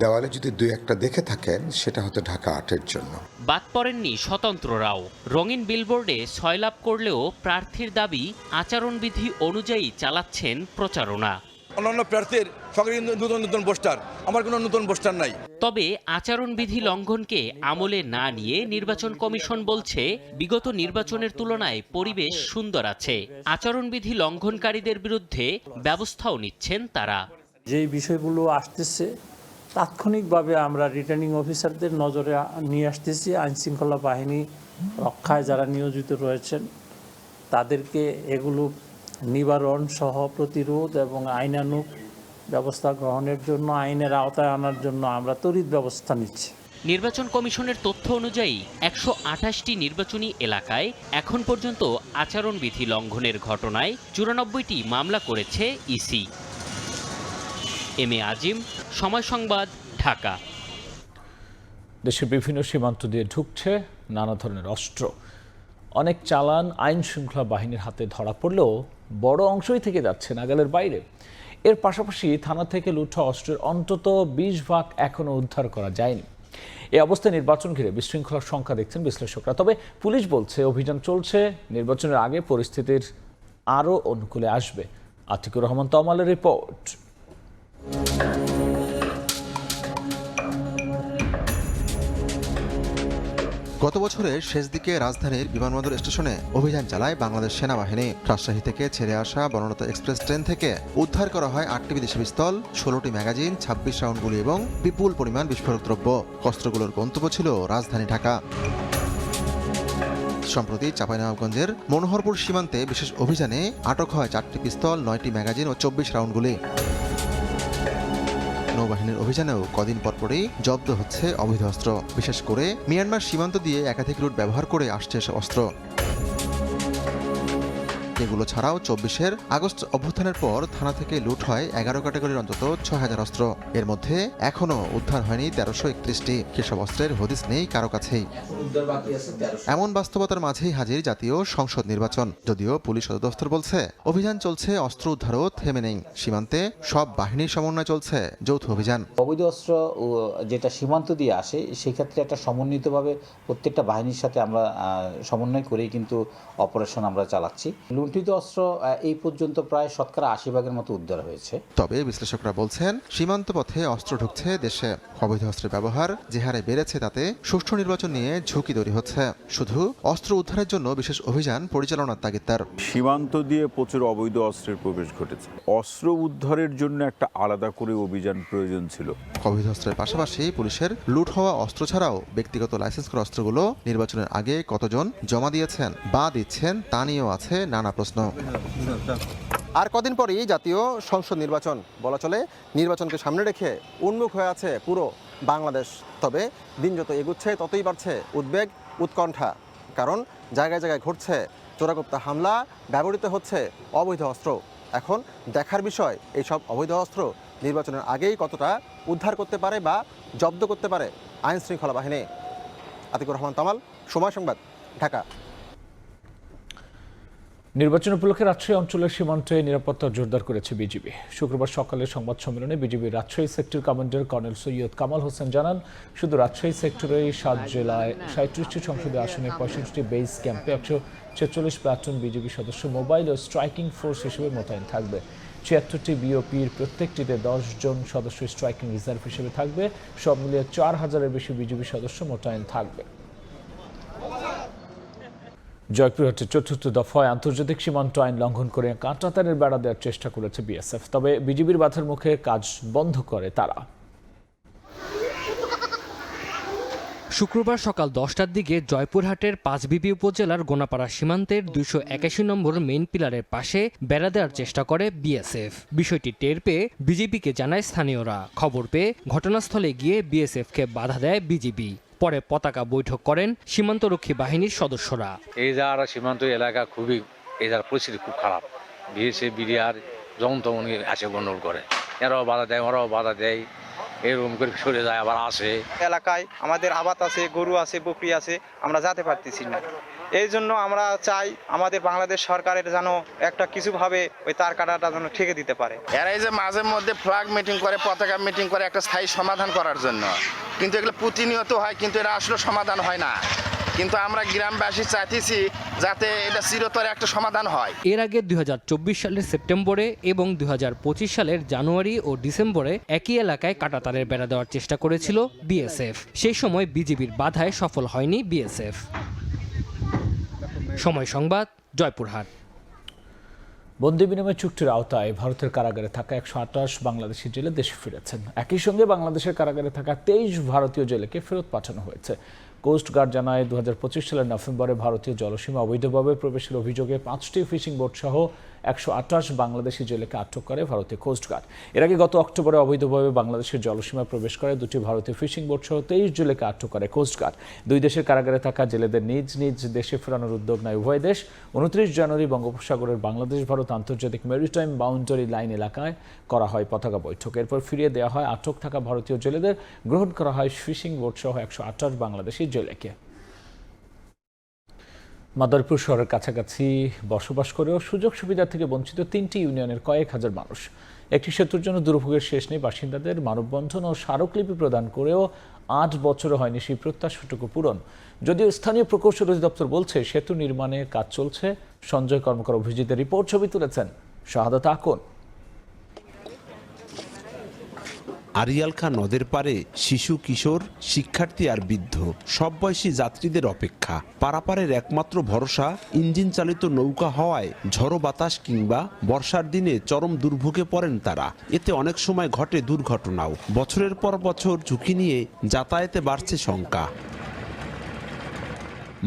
দেওয়ালে যদি 2-1টা দেখে থাকেন সেটা হয়তো ঢাকা 8-এর জন্য। বাদ পড়েননি স্বতন্ত্ররাও। রঙিন বিলবোর্ডে সয়লাভ করলেও প্রার্থীর দাবি আচরণবিধি অনুযায়ী চালাচ্ছেন প্রচারণা। অন্যান্য প্রার্থীর সঙ্গে নতুন নতুন পোস্টার, আমার কোনো নতুন পোস্টার নাই। তবে আচরণবিধি লঙ্ঘনকে আমলে না নিয়ে নির্বাচন কমিশন বলছে বিগত নির্বাচনের তুলনায় পরিবেশ সুন্দর আছে। আচরণবিধি লঙ্ঘনকারীদের বিরুদ্ধে ব্যবস্থাও নিচ্ছেন তারা। যেই বিষয়গুলো আসতেছে তাৎক্ষণিকভাবে আমরা রিটার্নিং অফিসারদের নজরে নিয়ে আসতেছি। আইনশৃঙ্খলা বাহিনী রক্ষায় যারা নিয়োজিত রয়েছেন তাদেরকে এগুলো নিবারণ সহ প্রতিরোধ এবং আইনানুগ ব্যবস্থা গ্রহণের জন্য, আইনের আওতায় আনার জন্য আমরা তড়িৎ ব্যবস্থা নিচ্ছি। নির্বাচন কমিশনের তথ্য অনুযায়ী 128টি নির্বাচনী এলাকায় এখন পর্যন্ত আচরণবিধি লঙ্ঘনের ঘটনায় 94টি মামলা করেছে ইসি। এম এ আজিম, সময় সংবাদ, ঢাকা। দেশের বিভিন্ন সীমান্ত দিয়ে ঢুকছে নানা ধরনের অস্ত্র। অনেক চালান আইন শৃঙ্খলা বাহিনীর হাতে ধরা পড়লেও বড় অংশই থেকে যাচ্ছে নাগালের বাইরে। এর পাশাপাশি থানা থেকে লুঠা অস্ত্রের অন্তত 20 ভাগ এখনও উদ্ধার করা যায়নি। এই অবস্থায় নির্বাচন ঘিরে বিশৃঙ্খলার সংখ্যা দেখছেন বিশ্লেষকরা। তবে পুলিশ বলছে অভিযান চলছে, নির্বাচনের আগে পরিস্থিতির আরও অনুকূলে আসবে। আতিকুর রহমান তমালের রিপোর্ট। গত বছরের শেষ দিকে রাজধানীর বিমানবন্দর স্টেশনে অভিযান চালায় বাংলাদেশ সেনাবাহিনী। রাজশাহী থেকে ছেড়ে আসা বনলতা এক্সপ্রেস ট্রেন থেকে উদ্ধার করা হয় 8টি বিদেশি পিস্তল, 16টি ম্যাগাজিন, 26 রাউন্ড গুলি এবং বিপুল পরিমাণ বিস্ফোরক দ্রব্য। অস্ত্রগুলোর গন্তব্য ছিল রাজধানী ঢাকা। সম্প্রতি চাঁপাইনবাবগঞ্জের মনোহরপুর সীমান্তে বিশেষ অভিযানে আটক হয় 4টি পিস্তল, 9টি ম্যাগাজিন ও 24 রাউন্ড গুলি। নৌবাহিনীর অভিযানেও কদিন পরপরই জব্দ হচ্ছে অবৈধ অস্ত্র। বিশেষ করে মিয়ানমার সীমান্ত দিয়ে একাধিক রুট ব্যবহার করে আসছে এসব অস্ত্র। এগুলো ছাড়াও 24 আগস্ট অভ্যুত্থানের পর থানা থেকে লুট হয় 11 ক্যাটাগরির অন্তত 6000 অস্ত্র। এর মধ্যে এখনও উদ্ধার হয়নি 1331টি। সেসব অস্ত্রের হদিস নেই কারো কাছেই। এমন বাস্তবতার মাঝেই হাজির জাতীয় সংসদ নির্বাচন। যদিও পুলিশ সদর দফতর বলছে অভিযান চলছে, অস্ত্র উদ্ধারও থেমে নেই। সীমান্তে সব বাহিনীর সমন্বয় চলছে যৌথ অভিযান। অবৈধ অস্ত্র যেটা সীমান্ত দিয়ে আসে সেক্ষেত্রে একটা সমন্বিতভাবে প্রত্যেকটা বাহিনীর সাথে আমরা সমন্বয় করেই কিন্তু অপারেশন আমরা চালাচ্ছি। লুণ্ঠিত অস্ত্র এই পর্যন্ত প্রায় 80% মতো উদ্ধার হয়েছে। তবে বিশ্লেষকরা বলছেন সীমান্ত পথে অস্ত্র ঢুকছে দেশে। অবৈধ অস্ত্রের ব্যবহার যে হারে বেড়েছে তাতে সুষ্ঠু নির্বাচন নিয়ে ঝুঁকি তৈরি হচ্ছে। শুধু অস্ত্র উদ্ধারের জন্য বিশেষ অভিযান পরিচালনার তাগিদ তার। সীমান্ত দিয়ে প্রচুর অবৈধ অস্ত্রের প্রবেশ ঘটেছে, অস্ত্র উদ্ধারের জন্য একটা আলাদা করে অভিযান প্রয়োজন ছিল। অবৈধ অস্ত্রের পাশাপাশি পুলিশের লুট হওয়া অস্ত্র ছাড়াও ব্যক্তিগত লাইসেন্স করা অস্ত্রগুলো নির্বাচনের আগে কতজন জমা দিয়েছেন বা দিচ্ছেন তা নিয়েও আছে নানা প্রশ্ন। আর কদিন পরেই জাতীয় সংসদ নির্বাচন, বলা চলে নির্বাচনকে সামনে রেখে উন্মুখ হয়ে আছে পুরো বাংলাদেশ। তবে দিন যত এগুচ্ছে ততই বাড়ছে উদ্বেগ, উৎকণ্ঠা। কারণ জায়গায় জায়গায় ঘটছে চোরাগোপ্তা হামলা, ব্যবহৃত হচ্ছে অবৈধ অস্ত্র। এখন দেখার বিষয় এইসব অবৈধ অস্ত্র নির্বাচনের আগেই কতটা উদ্ধার করতে পারে বা জব্দ করতে পারে আইন শৃঙ্খলা বাহিনী। আতিকুর রহমান তামাল, সময় সংবাদ, ঢাকা। নির্বাচন উপলক্ষে রাজশাহী অঞ্চলের সীমান্তে নিরাপত্তা জোরদার করেছে বিজিবি। শুক্রবার সকালে সংবাদ সম্মেলনে বিজিবির Rajshahi sector commander colonel Syed Kamal Hossain জানান, শুধু রাজশাহী সেক্টরেই 7 জেলায় 37টি সংসদীয় আসনে 65টি বেস ক্যাম্পে 146 প্লাটুন বিজিবি সদস্য মোবাইল ও স্ট্রাইকিং ফোর্স হিসেবে মোতায়েন থাকবে। 76টি বিওপির প্রত্যেকটিতে 10 জন সদস্য স্ট্রাইকিং রিজার্ভ হিসেবে থাকবে। সব মিলিয়ে 4000-এর বেশি বিজিবি সদস্য মোতায়েন থাকবে। জয়পুরহাটে ৪র্থ দফায় আন্তর্জাতিক সীমান্ত আইন লঙ্ঘন করে কাঁটাতারের বেড়া দেওয়ার চেষ্টা করেছে বিএসএফ। তবে বিজিবির বাধার মুখে কাজ বন্ধ করে তারা। শুক্রবার সকাল 10টার দিকে জয়পুরহাটের 5বিবি উপজেলার গোনাপাড়া সীমান্তের 281 নম্বর মেইন পিলারের পাশে বেড়া দেওয়ার চেষ্টা করে বিএসএফ। বিষয়টি টের পেয়ে বিজিবিকে জানায় স্থানীয়রা। খবর পেয়ে ঘটনাস্থলে গিয়ে বিএসএফকে বাধা দেয় বিজিবি। পরে পতাকা বৈঠক করেন সীমান্তরক্ষী বাহিনীর সদস্যরা। এই যারা সীমান্ত এলাকা খুবই, এই যার পরিস্থিতি খুব খারাপ। বিএসএফ বিডিআর যখন তখন আসে গণ্ডগোল করে, এরাও বাধা দেয়, ওরাও বাধা দেয়, এরকম করে সরে যায় আবার আসে। এলাকায় আমাদের আবাদ আছে, গরু আছে, বকরি আছে, আমরা যেতে পারতেছি না। এই জন্য আমরা চাই আমাদের বাংলাদেশ সরকারের যেন একটা কিছুভাবে ওই তার কাটাটা যেন ঠেকে দিতে পারে। এরাই যে মাঝে মধ্যে ফ্ল্যাগ মিটিং করে, পতাকা মিটিং করে একটা স্থায়ী সমাধান করার জন্য, কিন্তু এগুলো প্রতিনিয়ত হয়, কিন্তু এটা আসলে সমাধান হয় না। কিন্তু আমরা গ্রামবাসী চাইতেছি যাতে এটা চিরতরে একটা সমাধান হয়। এর আগে 2024 সালের সেপ্টেম্বরে এবং 2025 সালের জানুয়ারি ও ডিসেম্বরে একই এলাকায় কাঁটাতারের বেড়া দেওয়ার চেষ্টা করেছিল বিএসএফ। সেই সময় বিজিবির বাধায় সফল হয়নি বিএসএফ। সময় সংবাদ, জয়পুরহাট। বন্দি বিনিময় চুক্তির আওতায় ভারতের কারাগারে থাকা 128 বাংলাদেশি জেলে দেশে ফিরেছেন। একই সঙ্গে বাংলাদেশের কারাগারে থাকা 23 ভারতীয় জেলেকে ফেরত পাঠানো হয়েছে। কোস্টগার্ড জানায় 2025 সালের নভেম্বরে ভারতীয় জলসীমা অবৈধভাবে প্রবেশের অভিযোগে 5টি ফিশিং বোট সহ 128 বাংলাদেশি জেলেকে আটক করে ভারতীয় কোস্টগার্ড। এর আগে গত অক্টোবরে অবৈধভাবে বাংলাদেশের জলসীমায় প্রবেশ করে 2টি ভারতীয় ফিশিং বোট সহ 23 জেলেকে আটক করে কোস্টগার্ড। দুই দেশের কারাগারে থাকা জেলেদের নিজ নিজ দেশে ফেরানোর উদ্যোগ নেয় উভয় দেশ। 29 জানুয়ারি বঙ্গোপসাগরের বাংলাদেশ ভারত আন্তর্জাতিক মেরিটাইম বাউন্ডারি লাইন এলাকায় করা হয় পতাকা বৈঠক। এরপর ফিরিয়ে দেওয়া হয় আটক থাকা ভারতীয় জেলেদের। গ্রহণ করা হয় ফিশিং বোট সহ 128 বাংলাদেশি জেলেকে। মাদারীপুর শহরের কাছাকাছি বসবাস করেও সুযোগ সুবিধা থেকে বঞ্চিত 3টি ইউনিয়নের কয়েক হাজার মানুষ। একটি সেতুর জন্য দুর্ভোগের শেষ নেই বাসিন্দাদের। মানববন্ধন ও স্মারকলিপি প্রদান করেও 8 বছরও হয়নি সেই প্রত্যাশাটুকু পূরণ। যদিও স্থানীয় প্রকৌশল অধিদপ্তর বলছে সেতু নির্মাণে কাজ চলছে। সঞ্জয় কর্মকার অভিজিতের রিপোর্ট, ছবি তুলেছেন শাহাদাত আকন। আরিয়াল খাঁ নদের পারে শিশু, কিশোর, শিক্ষার্থী আর বৃদ্ধ সব বয়সী যাত্রীদের অপেক্ষা। পারাপারের একমাত্র ভরসা ইঞ্জিন চালিত নৌকা হওয়ায় ঝড়ো বাতাস কিংবা বর্ষার দিনে চরম দুর্ভোগে পড়েন তারা। এতে অনেক সময় ঘটে দুর্ঘটনাও। বছরের পর বছর ঝুঁকি নিয়ে যাতায়াতে বাড়ছে শঙ্কা।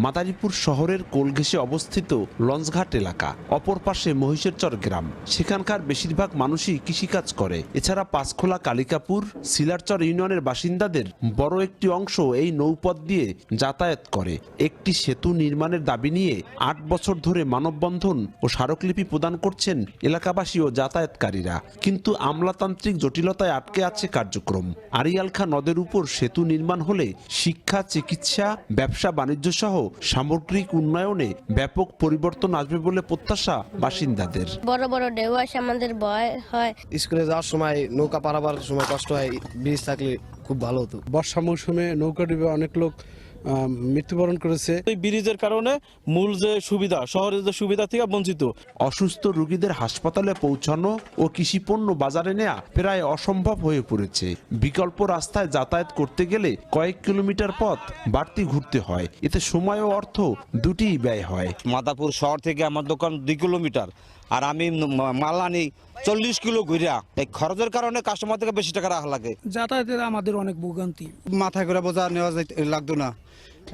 মাদারীপুর শহরের কোল ঘেঁষে অবস্থিত লঞ্চঘাট এলাকা, অপর পাশে মহিষেরচর গ্রাম। সেখানকার বেশিরভাগ মানুষই কৃষিকাজ করে। এছাড়া পাঁচখোলা, কালিকাপুর, সিলারচর ইউনিয়নের বাসিন্দাদের বড় একটি অংশ এই নৌপথ দিয়ে যাতায়াত করে। একটি সেতু নির্মাণের দাবি নিয়ে 8 বছর ধরে মানববন্ধন ও স্মারকলিপি প্রদান করছেন এলাকাবাসী ও যাতায়াতকারীরা। কিন্তু আমলাতান্ত্রিক জটিলতায় আটকে আছে কার্যক্রম। আরিয়াল খাঁ নদের উপর সেতু নির্মাণ হলে শিক্ষা, চিকিৎসা, ব্যবসা বাণিজ্য সহ সামগ্রিক উন্নয়নে ব্যাপক পরিবর্তন আসবে বলে প্রত্যাশা বাসিন্দাদের। বড় বড় ঢেউ আসে, আমাদের ভয় হয়। স্কুলে যাওয়ার সময় নৌকা পারাবার সময় কষ্ট হয়, ব্রিজ থাকলে খুব ভালো হতো। বর্ষা মৌসুমে নৌকা ডুবে অনেক লোক মৃত্যুবরণ করেছে। এই ব্রিজের কারণে মূল যে সুবিধা, শহরের যে সুবিধা থেকে বঞ্চিত। অসুস্থ রোগীদের হাসপাতালে পৌঁছানো ও কৃষিপণ্য বাজারে নেওয়া প্রায় অসম্ভব হয়ে পড়েছে। বিকল্প রাস্তায় যাতায়াত করতে গেলে কয়েক কিলোমিটার পথ বাড়তি ঘুরতে হয়, এতে সময় ও অর্থ দুটিই ব্যয় হয়। মাদারপুর শহর থেকে আমার দোকান 2 কিলোমিটার, আর আমি মাল আনি 40 কিলো ঘুরিয়া। এই খরচের কারণে কাস্টমার থেকে বেশি টাকা রাখা লাগে। যাতায়াতের আমাদের অনেক ভোগান্তি। মাথায় করে বোঝা নেওয়া লাগতো না,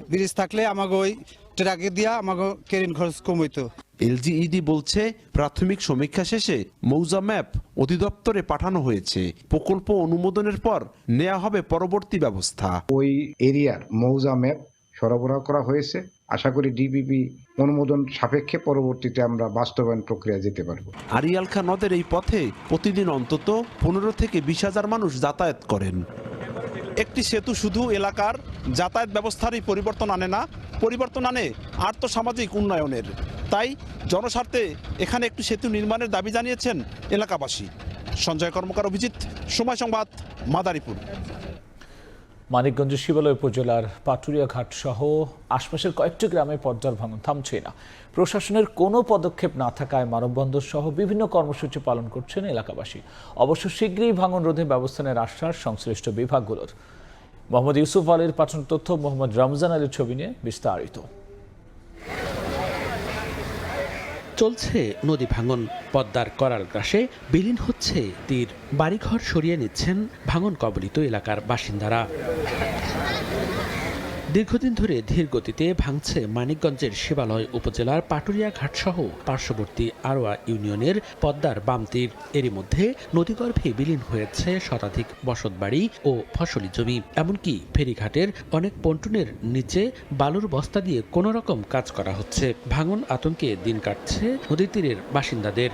ব্রিজ থাকলে আমাকে ওই ট্রাকে দিয়া আমাকে কেরিন খরচ কমইতো। এলজিইডি বলছে প্রাথমিক সমীক্ষা শেষে মৌজা ম্যাপ অধিদপ্তরে পাঠানো হয়েছে। প্রকল্প অনুমোদনের পর নেওয়া হবে পরবর্তী ব্যবস্থা। ওই এরিয়ার মৌজা ম্যাপ সরবরাহ করা হয়েছে। আশা করি ডিপিপি অনুমোদন সাপেক্ষে পরবর্তীতে আমরা বাস্তবায়ন প্রক্রিয়া যেতে পারবো। আড়িয়াল খাঁ নদের এই পথে প্রতিদিন অন্তত 15 থেকে 20,000 মানুষ যাতায়াত করেন। একটি সেতু শুধু এলাকার যাতায়াত ব্যবস্থারই পরিবর্তন আনে না, পরিবর্তন আনে আর্থসামাজিক উন্নয়নের। তাই জনস্বার্থে এখানে একটি সেতু নির্মাণের দাবি জানিয়েছেন এলাকাবাসী। সঞ্জয় কর্মকার, অভিজিৎ, সময় সংবাদ, মাদারীপুর। মানিকগঞ্জ শিবালয় উপজেলার পাটুরিয়া ঘাট সহ আশপাশের কয়েকটি গ্রামে পর্যার ভাঙন থামছে না। প্রশাসনের কোনো পদক্ষেপ না থাকায় মানববন্ধন সহ বিভিন্ন কর্মসূচি পালন করছেন এলাকাবাসী। অবশ্য শীঘ্রই ভাঙন রোধে ব্যবস্থা নেওয়ার আশ্বাস সংশ্লিষ্ট বিভাগগুলোর। মোহাম্মদ ইউসুফ আলীর পাঠানো তথ্য, মোহাম্মদ রমজান আলীর ছবি নিয়ে বিস্তারিত। চলছে নদী ভাঙন, পদ্মার করাল গ্রাসে বিলীন হচ্ছে তীর, বাড়িঘর সরিয়ে নিচ্ছেন ভাঙন কবলিত এলাকার বাসিন্দারা। দীর্ঘদিন ধরে ধীর গতিতে ভাঙছে মানিকগঞ্জের শিবালয় উপজেলার পাটুরিয়া ঘাট সহ পার্শ্ববর্তী আরোয়া ইউনিয়নের পদ্মার বাম তীর। এরই মধ্যে নদীগর্ভে বিলীন হয়েছে শতাধিক বসতবাড়ি ও ফসলি জমি। এমনকি ফেরিঘাটের অনেক পন্টুনের নিচে বালুর বস্তা দিয়ে কোনো রকম কাজ করা হচ্ছে। ভাঙন আতঙ্কে দিন কাটছে নদী তীরের বাসিন্দাদের।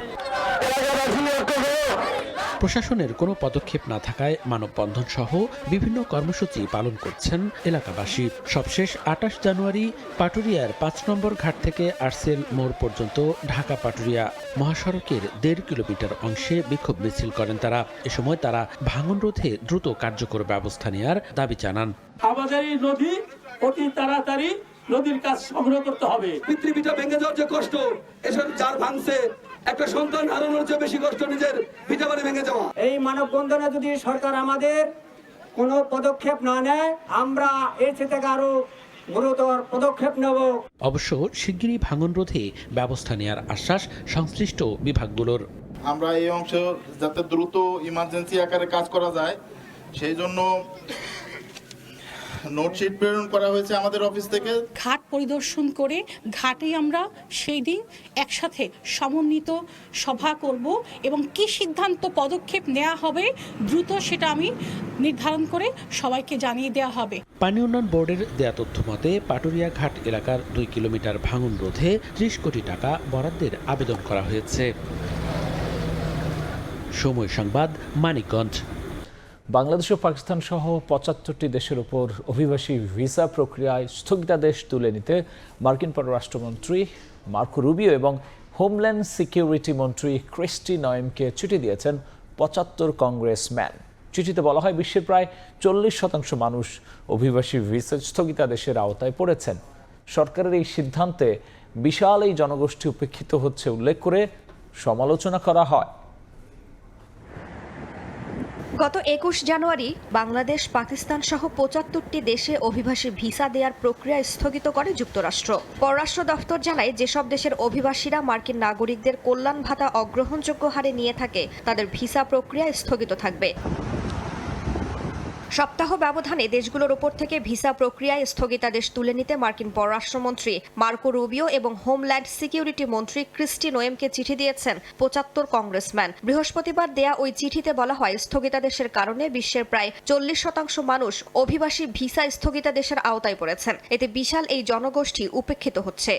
প্রশাসনের কোনো পদক্ষেপ না থাকায় মানববন্ধন সহ বিভিন্ন কর্মসূচি পালন করছেন এলাকাবাসী। সবশেষ 28 জানুয়ারি পাটুরিয়ার 5 নম্বর ঘাট থেকে আরসেল মোড় পর্যন্ত ঢাকা পাটুরিয়া মহাসড়কের 1.5 কিলোমিটার অংশে বিক্ষোভ মিছিল করেন তারা। এ সময় তারা ভাঙন রোধে দ্রুত কার্যকর ব্যবস্থা নেওয়ার দাবি জানান। আমাদের এই নদী অতি তাড়াতাড়ি নদীর কাজ সংগ্রহ করতে হবে। পৃথিবীটা ভেঙে যাওয়ার যে কষ্ট, এসব যার ভাঙছে, একটা সন্তান হারানোর চেয়ে বেশি কষ্ট নিজের ভিটা বাড়ি ভেঙে যাওয়া। এই মানববন্ধনে যদি সরকার আমাদের কোনো পদক্ষেপ না নেয়, আমরা এর থেকে আরো গুরুতর পদক্ষেপ নেব। অবশ্য শিগগিরই ভাঙন রোধে ব্যবস্থা নেওয়ার আশ্বাস সংশ্লিষ্ট বিভাগগুলোর। আমরা এই অংশ যাতে দ্রুত ইমার্জেন্সি আকারে কাজ করা যায়, সেই জন্য নোটশিট প্রেরণ করা হয়েছে আমাদের অফিস থেকে। ঘাট পরিদর্শন করে ঘাটে আমরা সেই দিন একসাথে সমন্বিত সভা করব এবং কি সিদ্ধান্ত পদক্ষেপ নেওয়া হবে দ্রুত সেটা আমি নির্ধারণ করে সবাইকে জানিয়ে দেওয়া হবে। পানি উন্নয়ন বোর্ডের দেয়া তথ্য মতে পাটুরিয়া ঘাট এলাকার 2 কিলোমিটার ভাঙন রোধে 30 কোটি টাকা বরাদ্দের আবেদন করা হয়েছে। সময় সংবাদ, মানিকগঞ্জ। বাংলাদেশ ও পাকিস্তান সহ 75টি দেশের উপর অভিবাসী ভিসা প্রক্রিয়ায় স্থগিতাদেশ তুলে নিতে মার্কিন পররাষ্ট্রমন্ত্রী মার্কো রুবিও এবং হোমল্যান্ড সিকিউরিটি মন্ত্রী ক্রিস্টি নয়েমকে চিঠি দিয়েছেন 75 কংগ্রেসম্যান। চিঠিতে বলা হয়, বিশ্বের প্রায় 40% মানুষ অভিবাসী ভিসা স্থগিতাদেশের আওতায় পড়েছেন। সরকারের এই সিদ্ধান্তে বিশাল এই জনগোষ্ঠী উপেক্ষিত হচ্ছে উল্লেখ করে সমালোচনা করা হয়। গত 21 জানুয়ারি বাংলাদেশ, পাকিস্তান সহ 75টি দেশে অভিবাসী ভিসা দেওয়ার প্রক্রিয়া স্থগিত করে যুক্তরাষ্ট্র। পররাষ্ট্র দপ্তর জানায়, যেসব দেশের অভিবাসীরা মার্কিন নাগরিকদের কল্যাণ ভাতা অগ্রহণযোগ্য হারে নিয়ে থাকে তাদের ভিসা প্রক্রিয়া স্থগিত থাকবে। সপ্তাহ ব্যবধানে দেশগুলোর উপর থেকে ভিসা প্রক্রিয়ায় স্থগিতাদেশ তুলে নিতে মার্কিন পররাষ্ট্রমন্ত্রী মার্কো রুবিও এবং হোমল্যান্ড সিকিউরিটি মন্ত্রী ক্রিস্টি নোয়েমকে চিঠি দিয়েছেন 75 কংগ্রেসম্যান। বৃহস্পতিবার দেয়া ওই চিঠিতে বলা হয়, স্থগিতাদেশের কারণে বিশ্বের প্রায় 40% মানুষ অভিবাসী ভিসা স্থগিতাদেশের আওতায় পড়েছেন। এতে বিশাল এই জনগোষ্ঠী উপেক্ষিত হচ্ছে।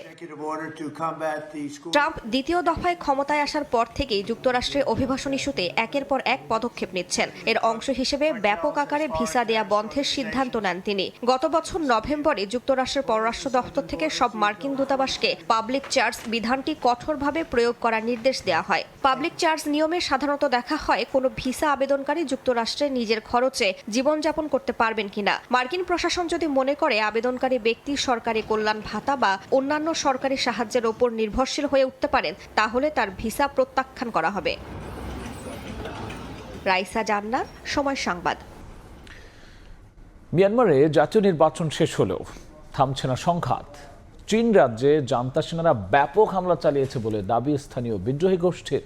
ট্রাম্প দ্বিতীয় দফায় ক্ষমতায় আসার পর থেকেই যুক্তরাষ্ট্রে অভিবাসন ইস্যুতে একের পর এক পদক্ষেপ নিচ্ছেন। এর অংশ হিসেবে ব্যাপক আকারে ভিসা দেয়া বন্ধের সিদ্ধান্ত নেন তিনি। গত বছর নভেম্বরে যুক্তরাষ্ট্রের পররাষ্ট্র দপ্তর থেকে সব মার্কিন দূতাবাসকে পাবলিক চার্জ বিধানটি কঠোরভাবে প্রয়োগ করার নির্দেশ দেওয়া হয়। পাবলিক চার্জ নিয়মে সাধারণত দেখা হয় কোনো ভিসা আবেদনকারী যুক্তরাষ্ট্রে নিজের খরচে জীবনযাপন করতে পারবেন কিনা। মার্কিন প্রশাসন যদি মনে করে আবেদনকারী ব্যক্তি সরকারি কল্যাণ ভাতা বা অন্যান্য সরকারি সাহায্যের ওপর নির্ভরশীল হয়ে উঠতে পারেন, তাহলে তার ভিসা প্রত্যাখ্যান করা হবে। রাইসা জান্নাত, সময় সংবাদ। মিয়ানমারে জাতীয় নির্বাচন শেষ হলেও থামছে না সংঘাত। চীন রাজ্যে জান্তা সেনারা ব্যাপক হামলা চালিয়েছে বলে দাবি স্থানীয় বিদ্রোহী গোষ্ঠীর।